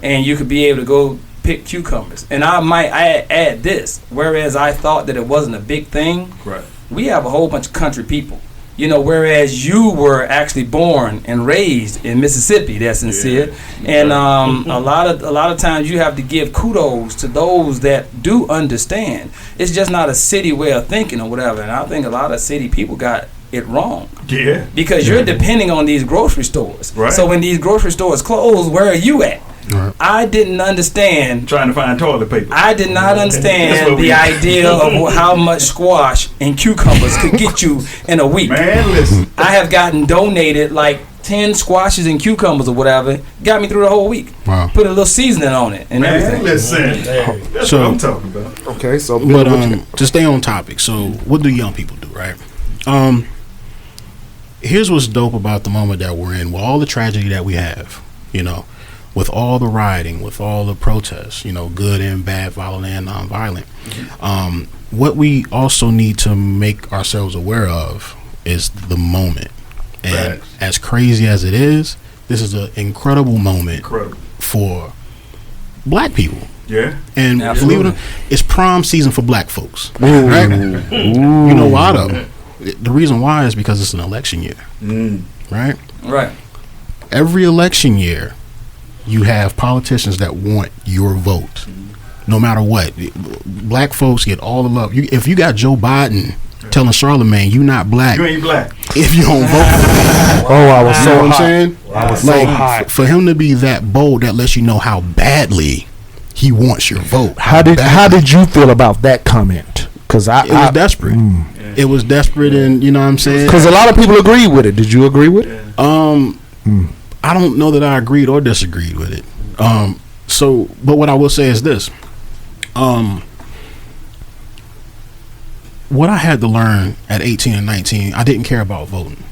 and you could be able to go pick cucumbers. And I might add this, whereas I thought that it wasn't a big thing, Right. we have a whole bunch of country people. You know, whereas you were actually born and raised in Mississippi, that's sincere. And a lot of times you have to give kudos to those that do understand. It's just not a city way of thinking or whatever. And I think a lot of city people got it wrong. Yeah. Because you're depending on these grocery stores. Right. So when these grocery stores close, where are you at? Right. I didn't understand. Trying to find toilet paper. I did not That's understand what the we- idea of how much squash and cucumbers could get you in a week. Man, listen. I have gotten donated like 10 squashes and cucumbers or whatever. Got me through the whole week. Wow. Put a little seasoning on it and Man, everything. listen. That's So- what I'm talking about. Okay, so But to stay on topic, so what do young people do, right? Here's what's dope about the moment that we're in, with all the tragedy that we have, you know, with all the rioting, with all the protests, you know, good and bad, violent and nonviolent. What we also need to make ourselves aware of is the moment. And Facts. as crazy as it is, this is an incredible moment Incredible. for black people. Yeah. And Absolutely. believe it or not, it's prime season for black folks. Right? You know why though? The reason why is because it's an election year. Right? Right. Every election year, you have politicians that want your vote. No matter what. Black folks get all the love. If you got Joe Biden telling Charlemagne you not black You ain't black. if you don't vote for him. oh, I was You so know what I'm hot. saying? I was Like, so hot. for him to be that bold, that lets you know how badly he wants your vote. How did you feel about that comment? Because It was desperate. It was desperate, and you know what I'm saying. Because a lot of people agree with it. Did you agree with it? I don't know that I agreed or disagreed with it. So, but what I will say is this: what I had to learn at 18 and 19, I didn't care about voting,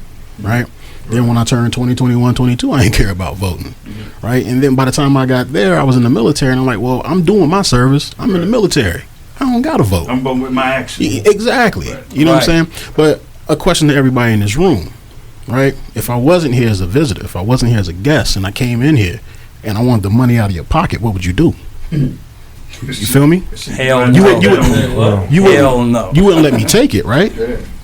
right? Then when I turned 20, 21, 22, I didn't care about voting, right? And then by the time I got there, I was in the military, and I'm like, well, I'm doing my service. I'm in the military. I don't got to vote. I'm going with my action. Exactly. You know what I'm saying? But a question to everybody in this room, right? If I wasn't here as a visitor, if I wasn't here as a guest, and I came in here and I wanted the money out of your pocket, what would you do? You feel me? Hell You no. would- you would- You Hell wouldn't, no. you wouldn't let me take it, right?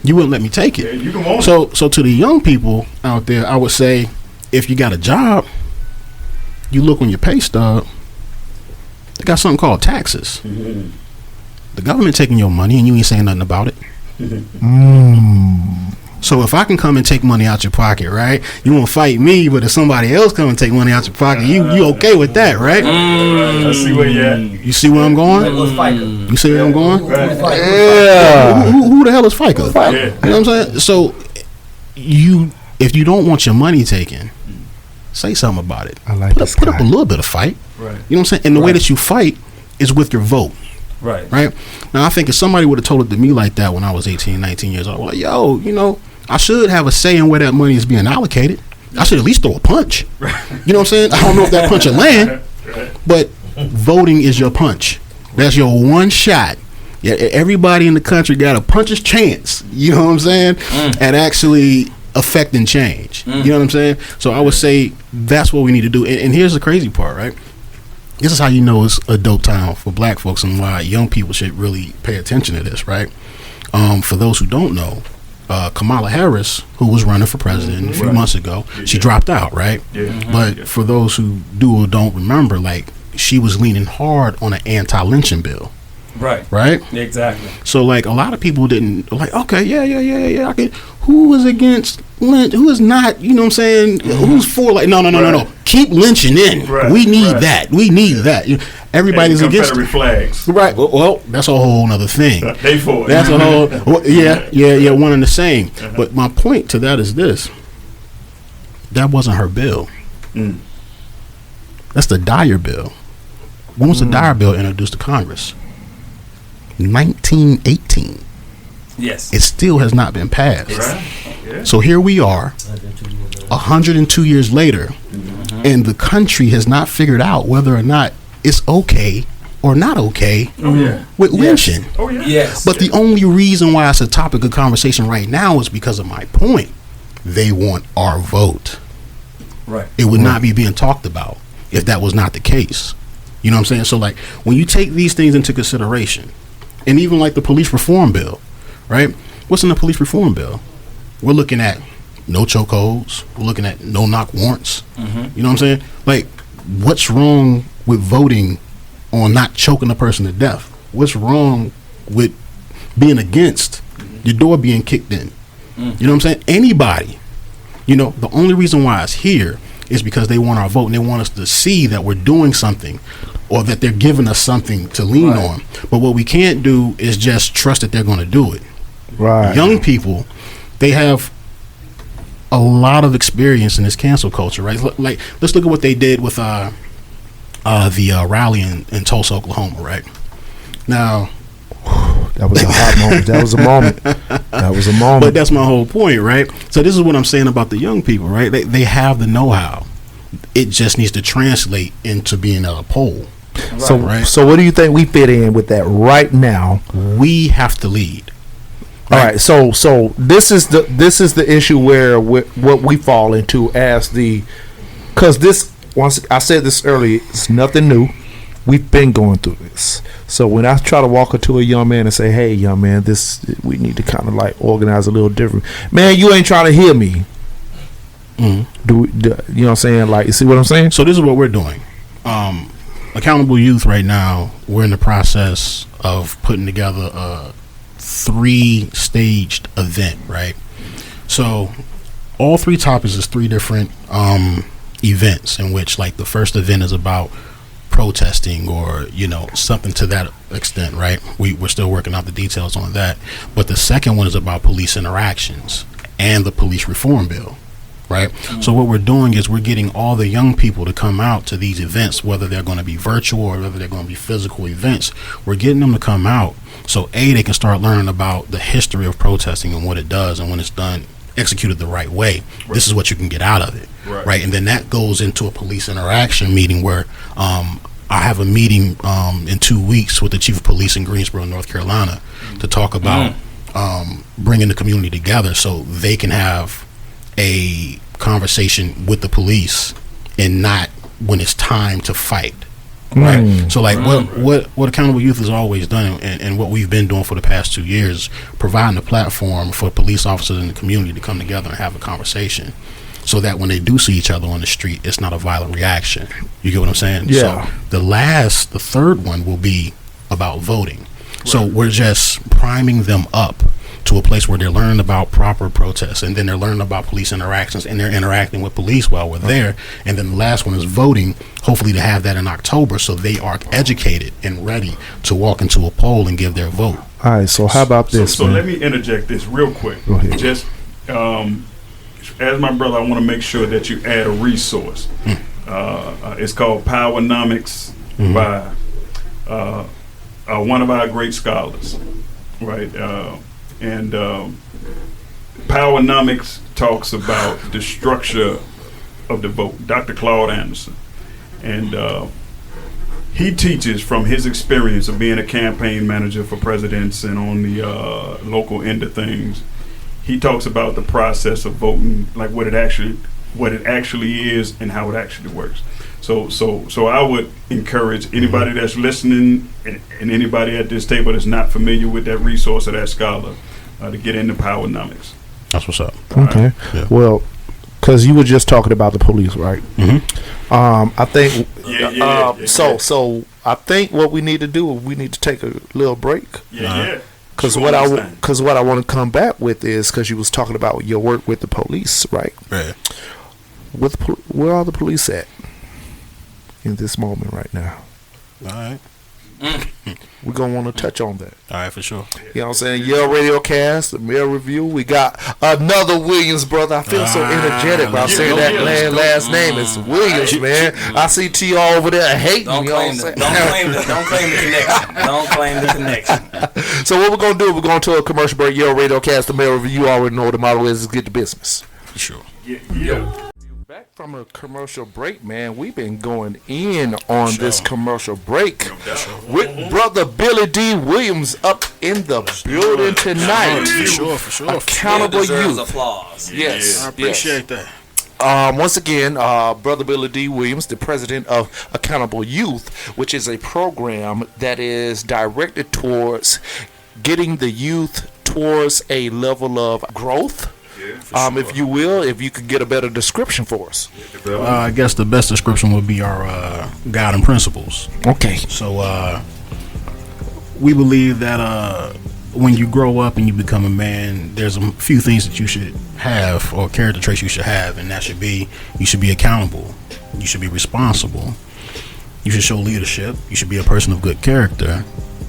You wouldn't let me take Yeah, it. you can want it. So to the young people out there, I would say, if you got a job, you look on your pay stub, they got something called taxes. The government taking your money and you ain't saying nothing about it. So if I can come and take money out your pocket, right? You won't fight me, but if somebody else come and take money out your pocket, you okay with that, right? I see where you at. You see where I'm going? You see where I'm going? Yeah. Who the hell is FICA? Yeah. You know what I'm saying? So if you don't want your money taken, say something about it. I like this Put up guy. a little bit of fight. Right. You know what I'm saying? And the way that you fight is with your vote. Right. Right? Now, I think if somebody would have told it to me like that when I was 18, 19 years old, well, yo, you know, I should have a say in where that money is being allocated. I should at least throw a punch. You know what I'm saying? I don't know if that punch will land, but voting is your punch. That's your one shot. Yeah, everybody in the country got a puncher's chance, you know what I'm saying, at actually affecting change. You know what I'm saying? So I would say that's what we need to do. And here's the crazy part, right? this is how you know it's a dope time for black folks and why young people should really pay attention to this, right? For those who don't know, Kamala Harris, who was running for president a few months ago, she dropped out, right? But for those who do or don't remember, like, she was leaning hard on an anti-lynching bill. Right? Exactly. So, like, a lot of people didn't, like, okay, yeah, I can, who is against lynch, who is not, you know what I'm saying, who's for, like, no, keep lynching in. We need that. We need that. Everybody's against it. Flags. Right. Well, that's a whole other thing. They for it. That's a whole, one and the same. But my point to that is this. That wasn't her bill. That's the Dyer bill. When was the Dyer bill introduced to Congress? 1918. Yes. It still has not been passed. Right. Yeah. So here we are, 102 years later, and the country has not figured out whether or not it's okay or not okay with lynching. Oh, yeah. Yes. But the only reason why it's a topic of conversation right now is because of my point. They want our vote. Right. It would not be being talked about if that was not the case. You know what I'm saying? So, like, when you take these things into consideration, and even like the police reform bill, right? What's in the police reform bill? We're looking at no chokeholds. We're looking at no knock warrants. You know what I'm saying? Like, what's wrong with voting on not choking a person to death? What's wrong with being against your door being kicked in? You know what I'm saying? Anybody. You know, the only reason why it's here is because they want our vote and they want us to see that we're doing something or that they're giving us something to lean on. But what we can't do is just trust that they're going to do it. Right. Young people, they have a lot of experience in this cancel culture, right? Like, let's look at what they did with the rally in Tulsa, Oklahoma, right? Now, that was a hot moment. That was a moment. That was a moment. But that's my whole point, right? So this is what I'm saying about the young people, right? They have the know-how. It just needs to translate into being at a poll. So what do you think we fit in with that right now? We have to lead. All right. So this is the issue where what we fall into as because this, once I said this earlier, it's nothing new. We've been going through this. So when I try to walk up to a young man and say, "Hey, young man, we need to kind of like organize a little different," man, you ain't trying to hear me. You know what I'm saying? Like, you see what I'm saying? So this is what we're doing. Accountable Youth right now, we're in the process of putting together a 3-staged event, right? So all 3 topics is 3 different events in which, like, the first event is about protesting or, you know, something to that extent, right? We're still working out the details on that. But the second one is about police interactions and the police reform bill, right? So what we're doing is we're getting all the young people to come out to these events, whether they're going to be virtual or whether they're going to be physical events. We're getting them to come out so they can start learning about the history of protesting and what it does, and when it's done, executed the right way, this is what you can get out of it, right? And then that goes into a police interaction meeting where I have a meeting in 2 weeks with the chief of police in Greensboro, North Carolina, to talk about bringing the community together so they can have a conversation with the police and not when it's time to fight. Right. So, like, what Accountable Youth has always done, and what we've been doing for the past 2 years, providing a platform for police officers in the community to come together and have a conversation, so that when they do see each other on the street, it's not a violent reaction. You get what I'm saying? Yeah. So the third one will be about voting. So we're just priming them up to a place where they're learning about proper protests, and then they're learning about police interactions, and they're interacting with police while we're there. And then the last one is voting, hopefully to have that in October, so they are educated and ready to walk into a poll and give their vote. All right, so how about this? So let me interject this real quick. Go ahead. Just as my brother, I want to make sure that you add a resource. It's called Powernomics by one of our great scholars, right? And Powernomics talks about the structure of the vote. Dr. Claude Anderson. And he teaches from his experience of being a campaign manager for presidents and on the local end of things. He talks about the process of voting, like what it actually what it actually is and how it actually works. So I would encourage anybody that's listening and anybody at this table that's not familiar with that resource or that scholar to get into Powernomics. That's what's up. Okay. Right. Yeah. Well, because you were just talking about the police, right? Mm-hmm. I think. So So I think what we need to do, we need to take a little break. Because Sure, what understand. what I want to come back with is because you was talking about your work with the police, right? Right. Where are the police at in this moment right now? All right. We're gonna want to touch on that. All right, for sure. You know what I'm saying? Yale Radio Cast, the Mail Review. We got another Williams brother. I feel so energetic about saying that last name. It's Williams, man. I see T over there hating. Don't You know what I'm claim saying? don't claim the connection. Don't claim the connection. So what we're gonna do? We're going to a commercial break. Yale Radio Cast, the Mail Review. You already know what the model is get to business. For sure. Back from a commercial break, man. We've been going in on this commercial break with brother Billy D. Williams up in the building tonight. For sure. For sure. Accountable Deserves Youth. applause. Yes, I appreciate that. Once again, Brother Billy D. Williams, the president of Accountable Youth, which is a program that is directed towards getting the youth towards a level of growth. If you will, if you could get a better description for us. I guess the best description would be our guiding principles. Okay. So we believe that when you grow up and you become a man, there's a few things that you should have, or character traits you should have, and that should be, you should be accountable, you should be responsible, you should show leadership, you should be a person of good character,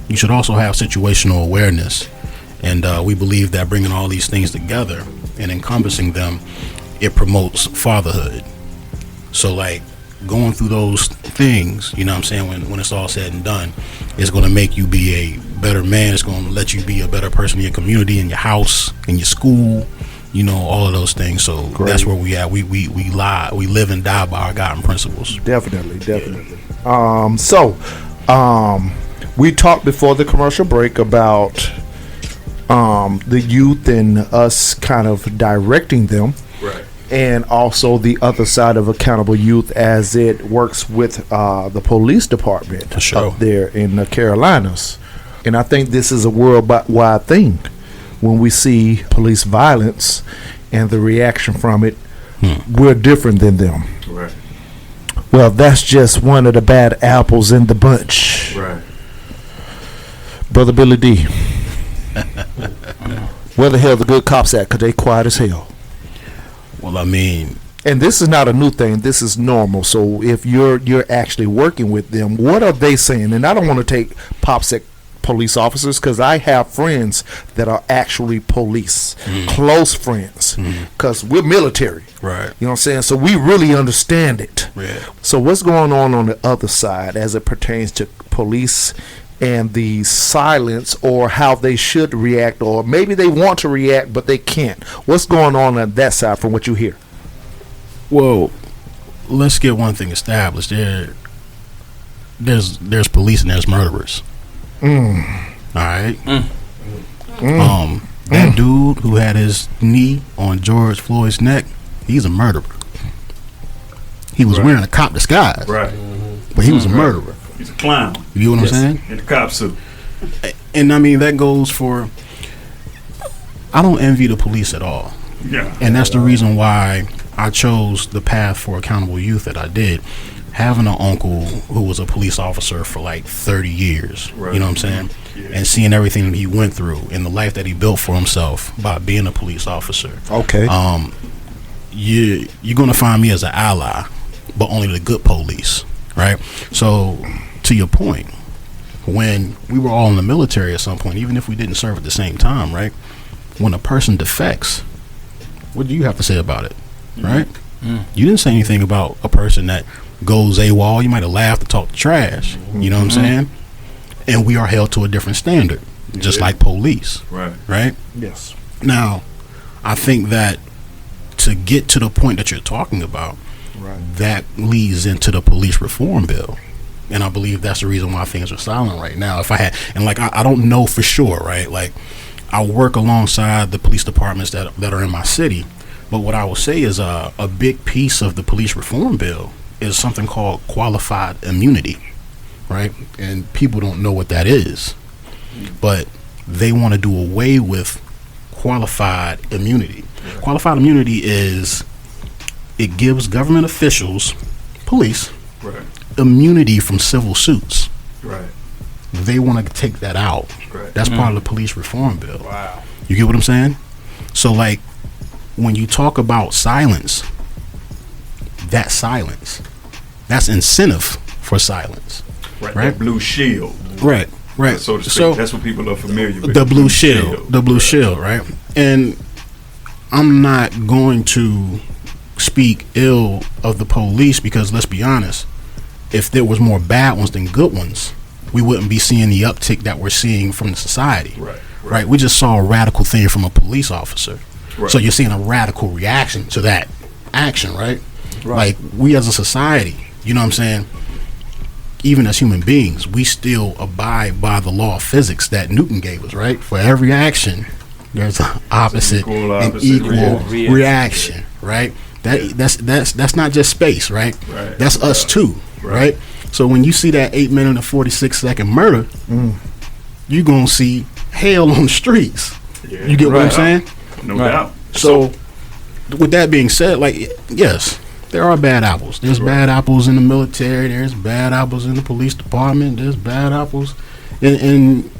you should also have situational awareness. And we believe that bringing all these things together and encompassing them, it promotes fatherhood. So like going through those things, you know what I'm saying, when it's all said and done, it's going to make you be a better man. It's going to let you be a better person in your community, in your house, in your school, you know, all of those things. So that's where we at. We live and die by our guiding principles. Definitely. We talked before the commercial break about the youth and us kind of directing them, Right. and also the other side of Accountable Youth as it works with the police department For sure. up there in the Carolinas. And I think this is a worldwide thing. When we see police violence and the reaction from it, we're different than them. Right. Well, that's just one of the bad apples in the bunch. Right. Brother Billy D. Where the hell the good cops at? Because they quiet as hell. Well, I mean, And this is not a new thing. This is normal. So if you're actually working with them, what are they saying? And I don't want to take pops at police officers, because I have friends that are actually police, close friends, because we're military. right. You know what I'm saying? So we really understand it. Yeah. So what's going on the other side as it pertains to police and the silence, or how they should react, or maybe they want to react but they can't? What's going on that side from what you hear? Well, let's get one thing established. There's police and there's murderers. All right. That dude who had his knee on George Floyd's neck, he's a murderer. He was wearing a cop disguise, Right. but he was a murderer. He's a clown You know what I'm saying? in the cop suit. And I mean, that goes for, I don't envy the police at all. Yeah. And that's the reason why I chose the path for Accountable Youth that I did. Having an uncle who was a police officer for like 30 years, Right. you know what I'm saying? Yeah. And seeing everything that he went through and the life that he built for himself by being a police officer. Okay. You're going to find me as an ally, but only the good police, right? So, to your point, when we were all in the military at some point, even if we didn't serve at the same time, right? When a person defects, what do you have to say about it, right? You didn't say anything about a person that goes AWOL. You might have laughed and talked trash, you know what I'm saying? And we are held to a different standard, just like police, Right. right? Yes. Now, I think that to get to the point that you're talking about, that leads into the police reform bill. And I believe that's the reason why things are silent right now. If I had, and like, I don't know for sure, right? Like, I work alongside the police departments that are in my city. But what I will say is a big piece of the police reform bill is something called qualified immunity, right? And people don't know what that is, but they want to do away with qualified immunity. Right. Qualified immunity is, it gives government officials, police, right, immunity from civil suits. Right. They want to take that out. Right. That's part of the police reform bill. Wow. You get what I'm saying? So, like, when you talk about silence, that's incentive for silence. Right. Right? That blue shield. Right. Right. So to speak, so that's what people are familiar with. The blue shield. The blue shield, right? And I'm not going to speak ill of the police because, let's be honest, if there was more bad ones than good ones, we wouldn't be seeing the uptick that we're seeing from the society. Right. We just saw a radical thing from a police officer. Right. So you're seeing a radical reaction to that action, right? Like, we as a society, you know what I'm saying? Even as human beings, we still abide by the law of physics that Newton gave us, right? For every action, there's an opposite and equal reaction, right? That's not just space, right? That's us too, right? So when you see that 8 minute and 46-second murder, you're gonna see hell on the streets. Yeah. You get what I'm saying? No doubt. So with that being said, like, yes, there are bad apples. There's bad apples in the military. There's bad apples in the police department. There's bad apples in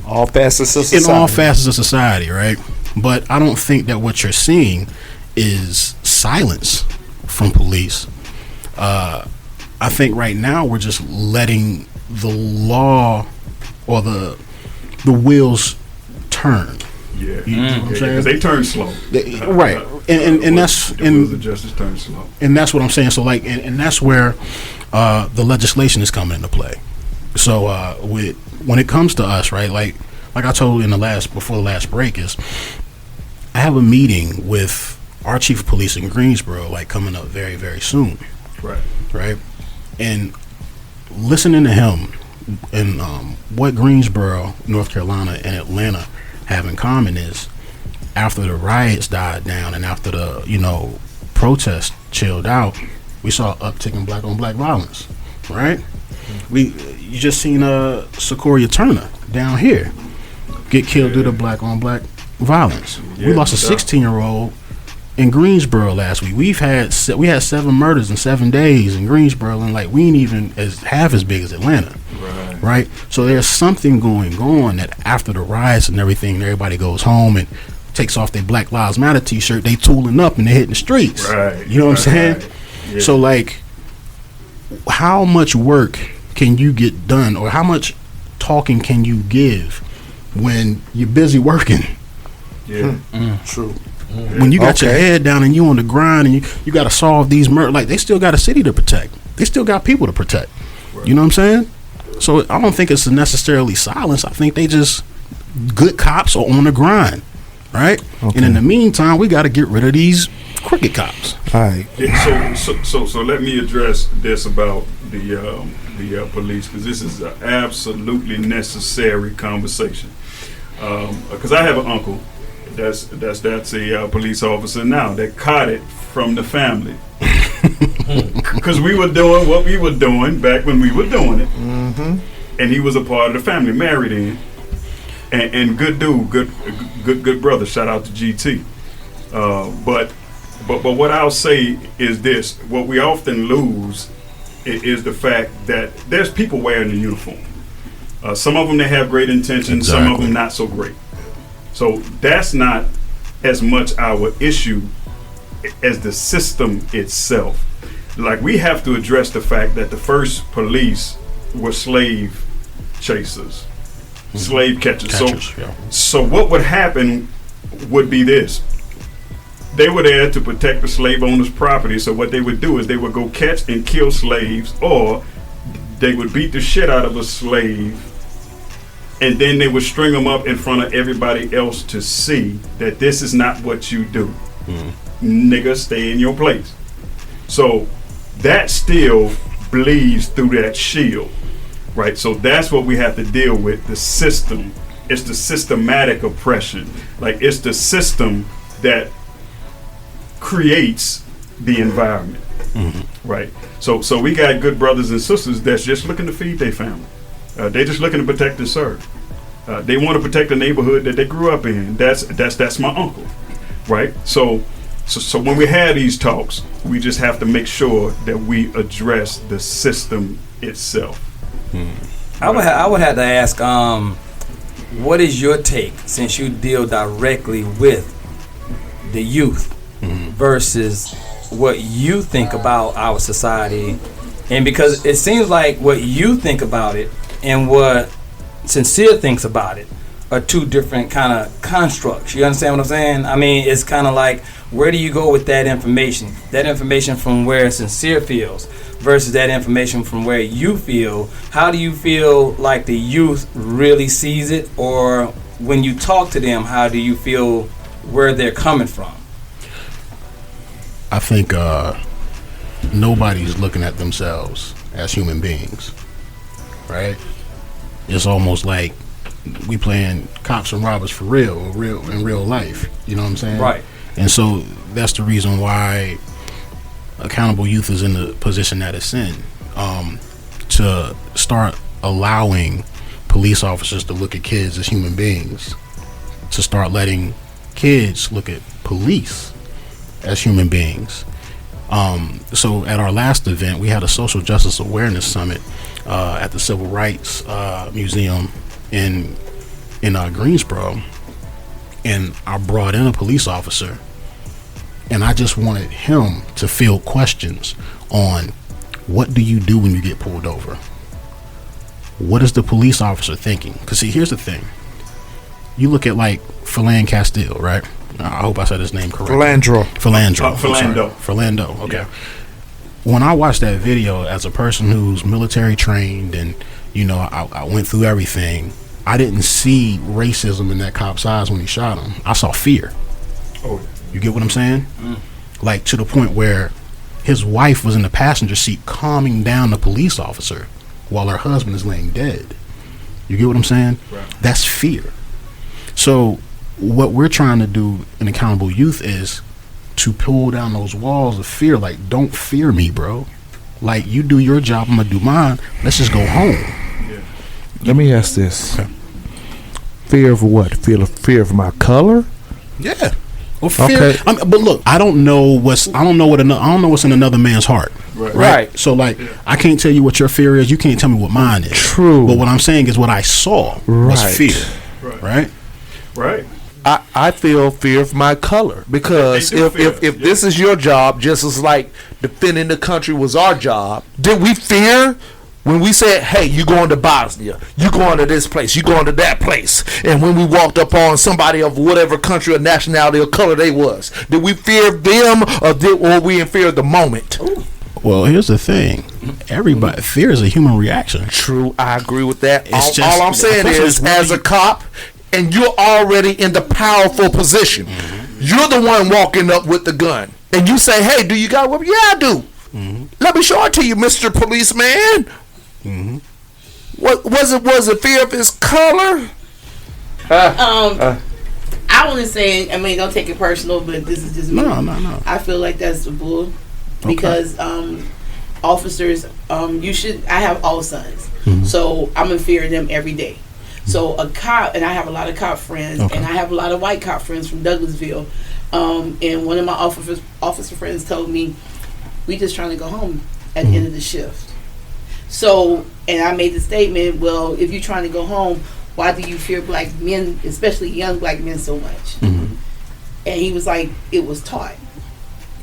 all facets of society. In all facets of society, right? But I don't think that what you're seeing is silence from police. I think right now we're just letting the law or the wheels turn. Yeah, because they turn slow. Right, and that's the justice turn slow. And that's what I'm saying. So, like, and that's where the legislation is coming into play. So, when it comes to us, right, like I told you before the last break, is I have a meeting with our chief of police in Greensboro, like, coming up very, very soon. Right, and listening to him and what Greensboro, North Carolina, and Atlanta have in common is, after the riots died down and after the protests chilled out, we saw an uptick in black on black violence, right? You just seen Sequoia Turner down here get killed due to black on black violence. We lost a 16-year-old in Greensboro last week. We had 7 murders in 7 days in Greensboro, and like, we ain't even half as big as Atlanta. Right? So there's something going on that after the riots and everything, everybody goes home and takes off their Black Lives Matter t-shirt, they tooling up and they hitting the streets. You know what I'm saying? Yeah. So, like, how much work can you get done, or how much talking can you give when you're busy working? True. When you got your head down and you on the grind and you got to solve these murders, like, they still got a city to protect. They still got people to protect. You know what I'm saying? So I don't think it's necessarily silence. I think they just good cops are on the grind, right? And in the meantime, we got to get rid of these crooked cops. All right. Yeah, so let me address this about the police, because this is an absolutely necessary conversation. Because I have an uncle that's a police officer now that caught it from the family. Because we were doing what we were doing back when we were doing it, and he was a part of the family, married in, and good dude, good brother. Shout out to GT. But what I'll say is this: what we often lose is the fact that there's people wearing the uniform. Some of them, they have great intentions, some of them not so great. So that's not as much our issue as the system itself. Like, we have to address the fact that the first police were slave chasers, slave catchers. So what would happen would be this: they were there to protect the slave owner's property. So what they would do is they would go catch and kill slaves, or they would beat the shit out of a slave, and then they would string them up in front of everybody else to see that this is not what you do. Nigga, stay in your place. So that still bleeds through that shield, right? So that's what we have to deal with. The system. It's the systematic oppression. Like, it's the system that creates the environment, right? So we got good brothers and sisters that's just looking to feed their family. They're just looking to protect and serve. They want to protect the neighborhood that they grew up in. That's my uncle, right? So when we have these talks, we just have to make sure that we address the system itself. I would have to ask, what is your take, since you deal directly with the youth, versus what you think about our society? And because it seems like what you think about it and what Sincere thinks about it are two different kind of constructs. You understand what I'm saying? I mean, it's kind of like, where do you go with that information? That information from where Sincere feels versus that information from where you feel. How do you feel like the youth really sees it? Or when you talk to them, how do you feel where they're coming from? I think nobody's looking at themselves as human beings, right? It's almost like we playing cops and robbers for real in real life. You know what I'm saying? Right. And so that's the reason why Accountable Youth is in the position that it's in, to start allowing police officers to look at kids as human beings, to start letting kids look at police as human beings. So at our last event, we had a social justice awareness summit at the Civil Rights Museum in Greensboro, and I brought in a police officer, and I just wanted him to field questions on, what do you do when you get pulled over? What is the police officer thinking? Because see, here's the thing. You look at like Philan Castile, right? I hope I said his name correctly. Philando. Okay. Yeah. When I watched that video, as a person who's military trained and, you know, I went through everything, I didn't see racism in that cop's eyes when he shot him. I saw fear. Oh, you get what I'm saying? Like, to the point where his wife was in the passenger seat calming down the police officer while her husband is laying dead. You get what I'm saying? Right. That's fear. So what we're trying to do in Accountable Youth is to pull down those walls of fear. Like, don't fear me, bro. Like, you do your job, I'm gonna do mine. Let's just go home. Yeah. Let me ask this. Okay. Fear of what? Fear of my color? Yeah. Well, fear. Okay. But look, I don't know what's in another man's heart. Right. So like, I can't tell you what your fear is. You can't tell me what mine is. True. But what I'm saying is, what I saw was fear. Right. I feel fear of my color, because if this is your job, just as like defending the country was our job, did we fear when we said, hey, you going to Bosnia, you going to this place, you going to that place, and when we walked up on somebody of whatever country or nationality or color they was, did we fear them, or were we in fear of the moment? Ooh. Well, here's the thing. Everybody, fear is a human reaction. True, I agree with that. All I'm saying is, as a cop, and you're already in the powerful position. You're the one walking up with the gun, and you say, "Hey, do you got a weapon?" Yeah, I do. Let me show it to you, Mr. Policeman. What was it? Was it fear of his color? I want to say, I mean, don't take it personal, but this is just me. No. I feel like that's the bull, because officers, you should. I have all sons, so I'm in fear of them every day. So a cop, and I have a lot of cop friends, and I have a lot of white cop friends from Douglasville. And one of my officer friends told me, we just trying to go home at the end of the shift. So, and I made the statement, well, if you're trying to go home, why do you fear black men, especially young black men, so much? And he was like, it was taught.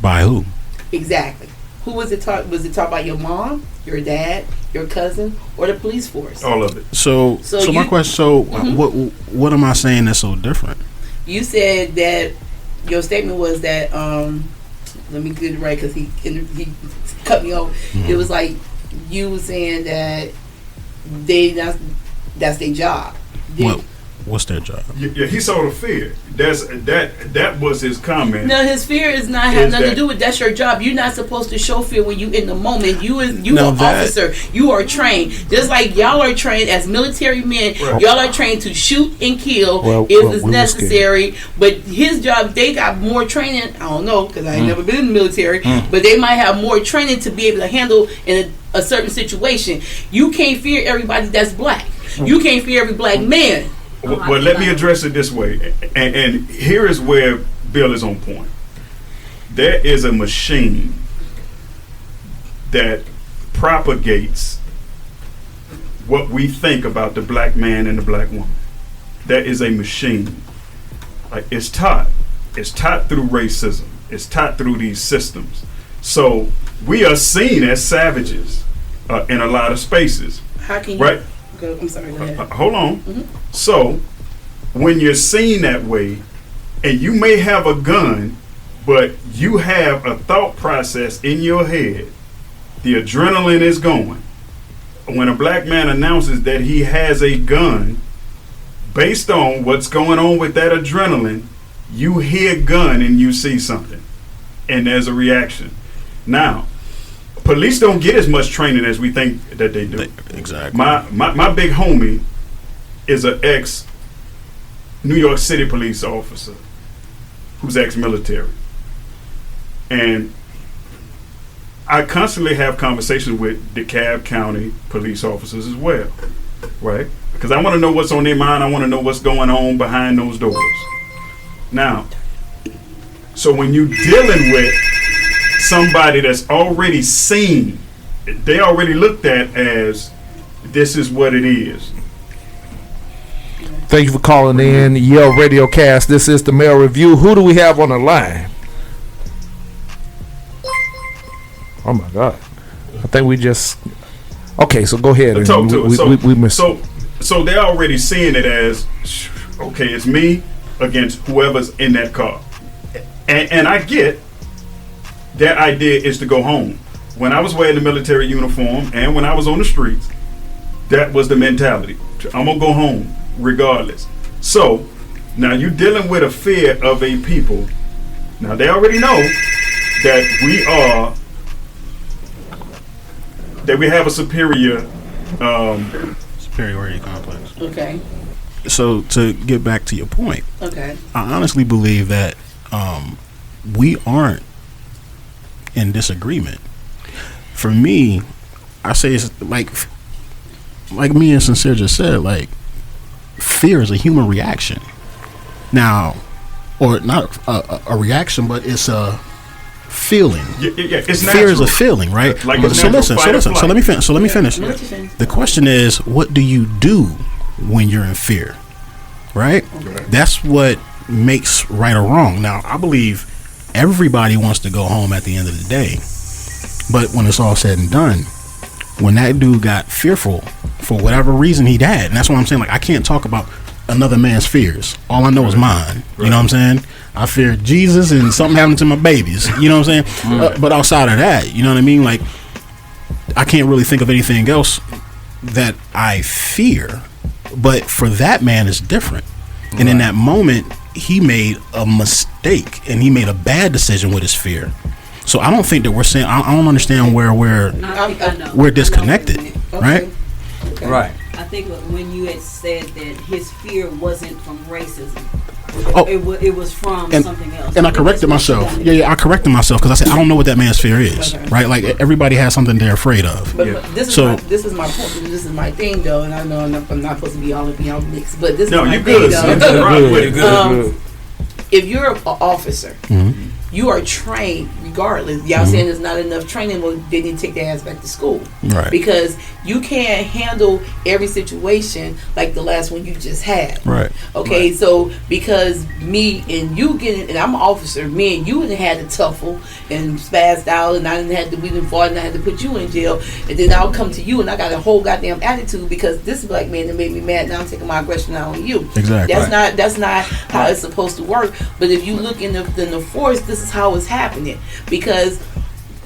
By who? Exactly. Who was it taught? Was it taught by your mom, your dad, your cousin, or the police force? All of it. So my question. So what am I saying that's so different? You said that your statement was that. Let me get it right, because he cut me off. It was like you were saying that that's their job. What's their job? Yeah, he saw the fear. That was his comment. No, his fear is not have nothing to do with that's your job. You're not supposed to show fear when you in the moment. You an officer. You are trained. Just like y'all are trained as military men. Right. Y'all are trained to shoot and kill if it's necessary. But his job, they got more training. I don't know because I ain't never been in the military. But they might have more training to be able to handle in a certain situation. You can't fear everybody that's black. You can't fear every black man. Well, let me address it this way, and here is where Bill is on point. There is a machine that propagates what we think about the black man and the black woman. There is a machine. Like it's taught through racism. It's taught through these systems. So we are seen as savages in a lot of spaces. How can you? Right. I'm sorry. Go ahead. Hold on. So, when you're seen that way, and you may have a gun, but you have a thought process in your head, the adrenaline is going. When a black man announces that he has a gun, based on what's going on with that adrenaline, you hear gun and you see something, and there's a reaction. Now, police don't get as much training as we think that they do. Exactly. My big homie is an ex New York City police officer who's ex-military. And I constantly have conversations with DeKalb County police officers as well, right? Because I want to know what's on their mind. I want to know what's going on behind those doors. Now, so when you're dealing with somebody that's already seen, they already looked at as this is what it is. Thank you for calling in Yale Radio Cast. This is the Mail Review. Who do we have on the line? Oh my God! I think we just so go ahead. Talk to us. We missed. So they're already seeing it as okay. It's me against whoever's in that car, and I get. Their idea is to go home. When I was wearing the military uniform and when I was on the streets, that was the mentality. I'm going to go home regardless. So, now you're dealing with a fear of a people. Now, they already know that we have a superiority complex. Okay. So, to get back to your point, okay, I honestly believe that we aren't in disagreement. For me, I say it's like me and Sincere just said, like, fear is a human reaction. Now, or not a reaction, but it's a feeling. It's fear is a feeling, right? Like so listen. So let me finish. The question is, what do you do when you're in fear? Right? Okay. That's what makes right or wrong. Now, I believe everybody wants to go home at the end of the day, but when it's all said and done, when that dude got fearful for whatever reason he had, and that's what I'm saying, like, I can't talk about another man's fears. All I know is mine. You know what I'm saying? I fear Jesus and something happened to my babies. You know what I'm saying? But outside of that, you know what I mean? Like, I can't really think of anything else that I fear. But for that man, it's different. And in that moment, he made a mistake and he made a bad decision with his fear. So I don't think that we're saying, I don't understand where we're disconnected, right? Okay. Right. I think when you had said that his fear wasn't from racism, it was from something else. And I corrected myself. I corrected myself because I said I don't know what that man's fear is, right? Like, everybody has something they're afraid of. But this is my point. This is my thing, though, and I know I'm not supposed to be all mixed, but this is my thing, though. If you're an officer, you are trained regardless. Y'all saying there's not enough training, well, they need to take their ass back to school. Right. Because you can't handle every situation like the last one you just had. Right. Okay, so because me and you and I'm an officer, me and you done had to tuffle and spazzed out, and we didn't fought, and I had to put you in jail, and then I'll come to you and I got a whole goddamn attitude because this black man that made me mad, now I'm taking my aggression out on you. Exactly. That's not how it's supposed to work. But if you look in the force, this is how it's happening. Because,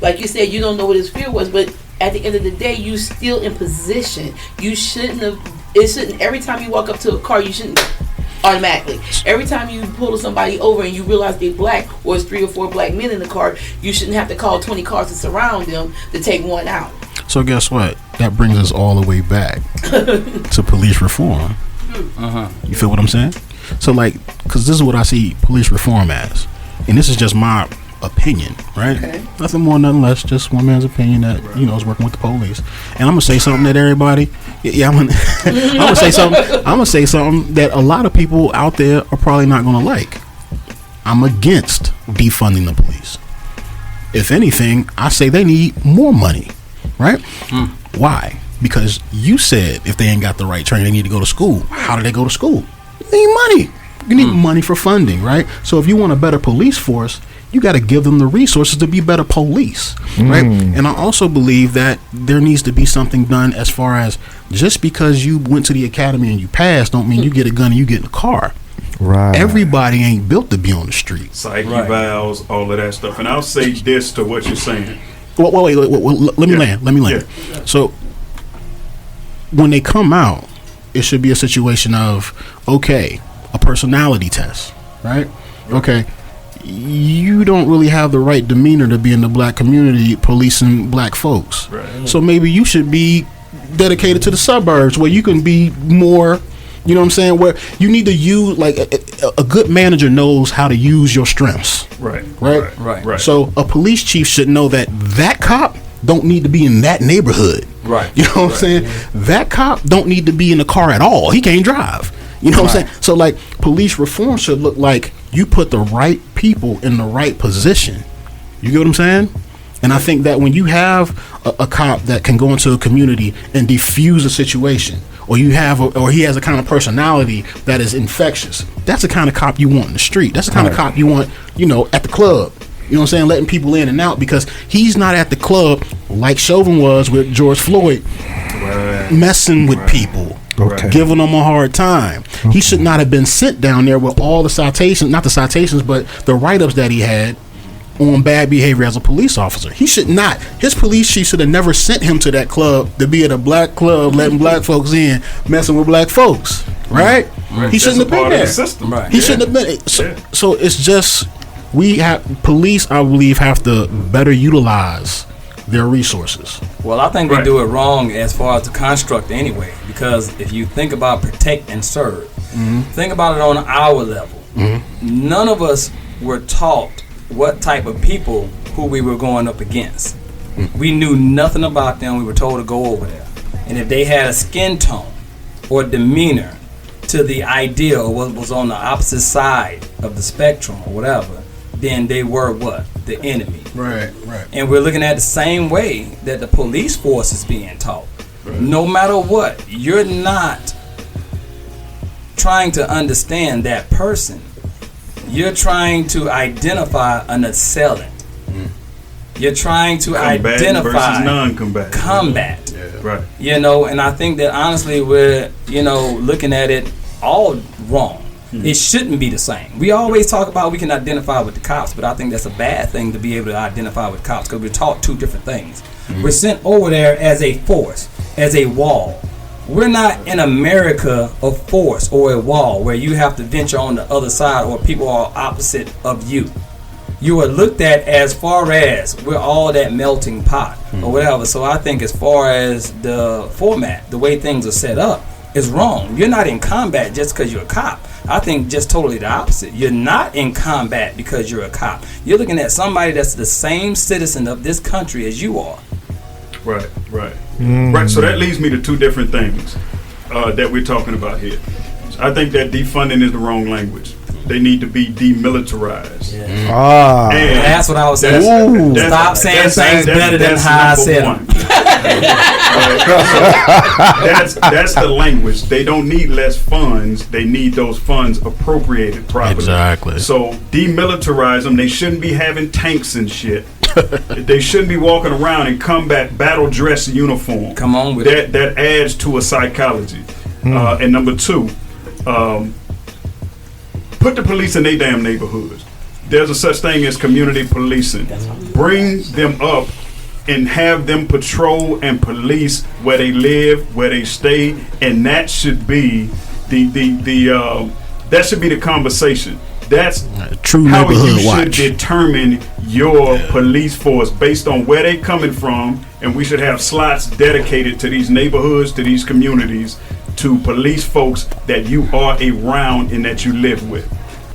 like you said, you don't know what his fear was, but at the end of the day, you still in position. You shouldn't have. It shouldn't. Every time you walk up to a car, you shouldn't Automatically. Every time you pull somebody over and you realize they're black, or it's 3 or 4 black men in the car, you shouldn't have to call 20 cars to surround them to take one out. So guess what? That brings us all the way back to police reform. You feel what I'm saying? So like, because this is what I see police reform as, and this is just my opinion, right? Okay. Nothing more, nothing less, just one man's opinion that is working with the police. And I'm gonna say something that everybody, I'm gonna say something. I'm gonna say something that a lot of people out there are probably not gonna like. I'm against defunding the police. If anything, I say they need more money, right? Why? Because you said if they ain't got the right training, they need to go to school. How do they go to school? They need money. You need money for funding, right? So if you want a better police force, you got to give them the resources to be better police, right? And I also believe that there needs to be something done as far as just because you went to the academy and you passed don't mean you get a gun and you get in a car. Right. Everybody ain't built to be on the street. Psyche vows, all of that stuff. And I'll say this to what you're saying. Wait, let me land. Yeah. So when they come out, it should be a situation of, okay, a personality test, right? Okay, you don't really have the right demeanor to be in the black community policing black folks. Right. So maybe you should be dedicated to the suburbs where you can be more, you know what I'm saying, where you need to use, like a good manager knows how to use your strengths. Right. So a police chief should know that cop don't need to be in that neighborhood. Right. You know what I'm saying? That cop don't need to be in the car at all. He can't drive. You know what I'm saying? So like police reform should look like you put the right people in the right position. You get what I'm saying? And I think that when you have a cop that can go into a community and defuse a situation, or you have or he has a kind of personality that is infectious, that's the kind of cop you want in the street. That's the kind of cop you want, at the club. You know what I'm saying? Letting people in and out, because he's not at the club like Chauvin was with George Floyd, messing with people. Okay. Giving them a hard time. Okay. He should not have been sent down there with all the citations, not the citations, but the write-ups that he had on bad behavior as a police officer. He should not. His police chief should have never sent him to that club to be at a black club, letting black folks in, messing with black folks. Right? He shouldn't have been there. Right. He shouldn't have been. So it's just, police, I believe, have to better utilize their resources. Well, I think we do it wrong as far as the construct anyway, because if you think about protect and serve, think about it on our level. None of us were taught what type of people who we were going up against. We knew nothing about them. We were told to go over there. And if they had a skin tone or demeanor to the idea or what was on the opposite side of the spectrum or whatever, then they were what? The enemy. Right. And we're looking at the same way that the police force is being taught. No matter what, you're not trying to understand that person. You're trying to identify an assailant. You're trying to identify versus non-combatant. Combat. Right. And I think that honestly we're, looking at it all wrong. It shouldn't be the same. We always talk about we can identify with the cops, but I think that's a bad thing to be able to identify with cops, because we're taught two different things. We're sent over there as a force, as a wall. We're not in America a force or a wall where you have to venture on the other side or people are opposite of you. You are looked at as far as we're all that melting pot or whatever. So I think as far as the format, the way things are set up, is wrong. You're not in combat just because you're a cop. I think just totally the opposite. You're not in combat because you're a cop. You're looking at somebody that's the same citizen of this country as you are. Right. Right. So that leads me to two different things that we're talking about here. I think that defunding is the wrong language. They need to be demilitarized. And that's what I was saying. Stop saying things better than how I said them. That's the language. They don't need less funds. They need those funds appropriated properly. Exactly. So demilitarize them. They shouldn't be having tanks and shit. They shouldn't be walking around in combat battle dress uniform. Come on with that. That adds to a psychology. And number two, put the police in their damn neighborhoods. There's a such thing as community policing. Bring them up and have them patrol and police where they live, where they stay, and that should be the That should be the conversation. That's true how neighborhood you watch. should determine your police force based on where they coming from, and we should have slots dedicated to these neighborhoods, to these communities, to police folks that you are around and that you live with.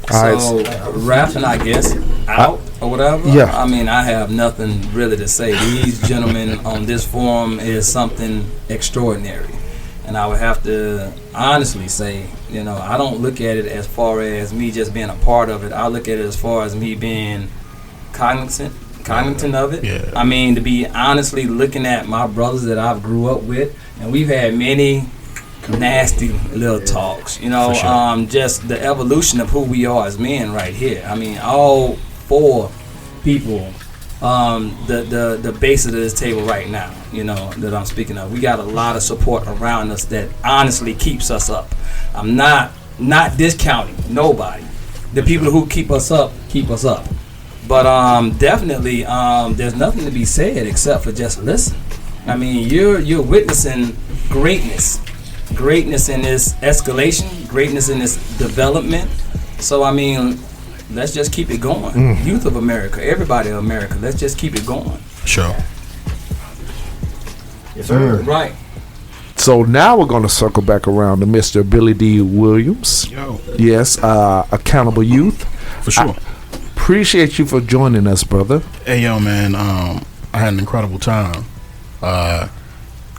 So, wrapping, I guess, out or whatever. Yeah. I mean, I have nothing really to say. These gentlemen on this forum is something extraordinary. And I would have to honestly say, you know, I don't look at it as far as me just being a part of it. I look at it as far as me being cognizant of it. Yeah. I mean, to be honestly looking at my brothers that I've grew up with, and we've had many nasty little talks, you know, For sure. just the evolution of who we are as men right here. I mean, all four people, the base of this table right now, you know, that I'm speaking of, we got a lot of support around us that honestly keeps us up. I'm not discounting nobody. The people who keep us up. But definitely, there's nothing to be said except for just listen. I mean, you're witnessing greatness in this escalation, greatness in this development. So I mean, let's just keep it going. Youth of America, everybody of America, let's just keep it going. Sure. Yes, sir. Right. So now we're going to circle back around to Mr. Billy D. Williams. Yo. Yes, Accountable Youth. For sure. Appreciate you for joining us, brother. Hey, yo, man. I had an incredible time.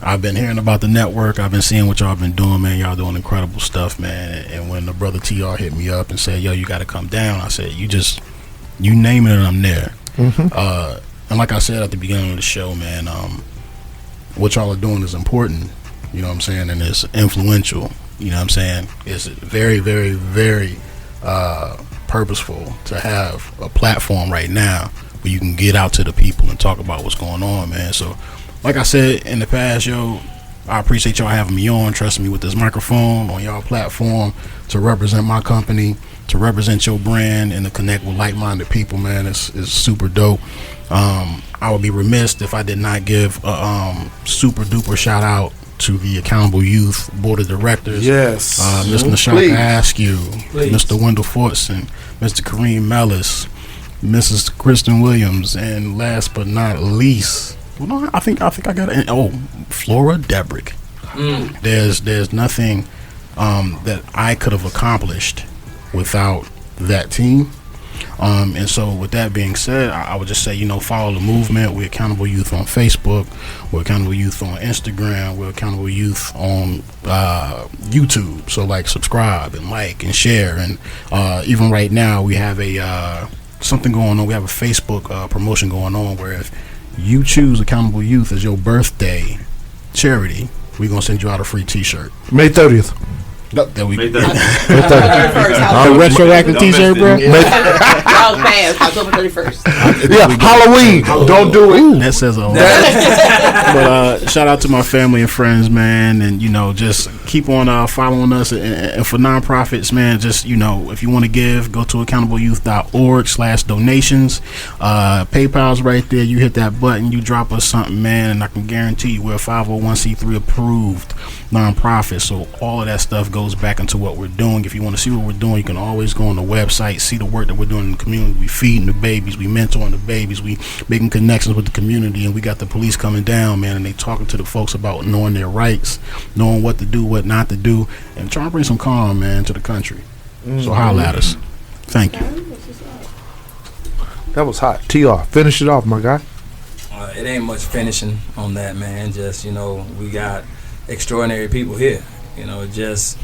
I've been hearing about the network. I've been seeing what y'all been doing, man. Y'all doing incredible stuff, man. And when the brother TR hit me up and said, yo, you got to come down, I said, you name it and I'm there. And like I said at the beginning of the show, man, what y'all are doing is important, you know what I'm saying, and it's influential, you know what I'm saying. It's very, very, very purposeful to have a platform right now where you can get out to the people and talk about what's going on, man. So like I said in the past, yo, I appreciate y'all having me on, trusting me with this microphone on y'all platform to represent my company, to represent your brand, and to connect with like-minded people, man. It's super dope. I would be remiss if I did not give a super duper shout out to the Accountable Youth Board of Directors. Yes. Mr. Nashaka Askew, Mr. Wendell Fortson, Mr. Kareem Mellis, Mrs. Kristen Williams, and last but not least, well, no, I think I got it. Oh, Flora Debrick. There's nothing that I could have accomplished without that team. And so with that being said, I would just say, you know, follow the movement. We're Accountable Youth on Facebook. We're Accountable Youth on Instagram. We're Accountable Youth on YouTube. So like, subscribe and like and share. And even right now we have a something going on. We have a Facebook promotion going on where if you choose Accountable Youth as your birthday charity, we're going to send you out a free t-shirt. May 30th. That we October 31st. a retroactive t-shirt, bro. That was fast. October 31st. Yeah, Halloween. Don't do it. That says a lot. But shout out to my family and friends, man, and you know, just keep on following us. And for nonprofits, man, just, you know, if you want to give, go to accountable.youth.org/donations. PayPal's right there. You hit that button, you drop us something, man, and I can guarantee you we're a 501c3 approved nonprofit. So all of that stuff goes back into what we're doing. If you want to see what we're doing, you can always go on the website, see the work that we're doing in the community. We feeding the babies, we mentoring the babies, we making connections with the community, and we got the police coming down, man, and they talking to the folks about knowing their rights, knowing what to do, what not to do, and trying to bring some calm, man, to the country. So holla at us. Thank you. That was hot. TR, finish it off, my guy. It ain't much finishing on that, man. Just, you know, we got extraordinary people here. You know, just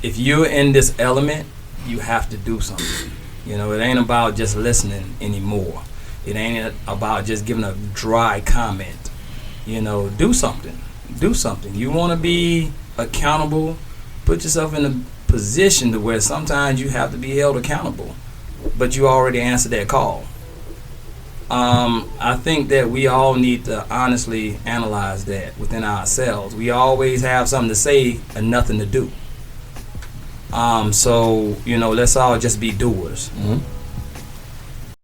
if you're in this element, you have to do something. You know, it ain't about just listening anymore. It ain't about just giving a dry comment. You know, do something. Do something. You want to be accountable, put yourself in a position to where sometimes you have to be held accountable, but you already answered that call. I think that we all need to honestly analyze that within ourselves. We always have something to say and nothing to do. So, you know, let's all just be doers.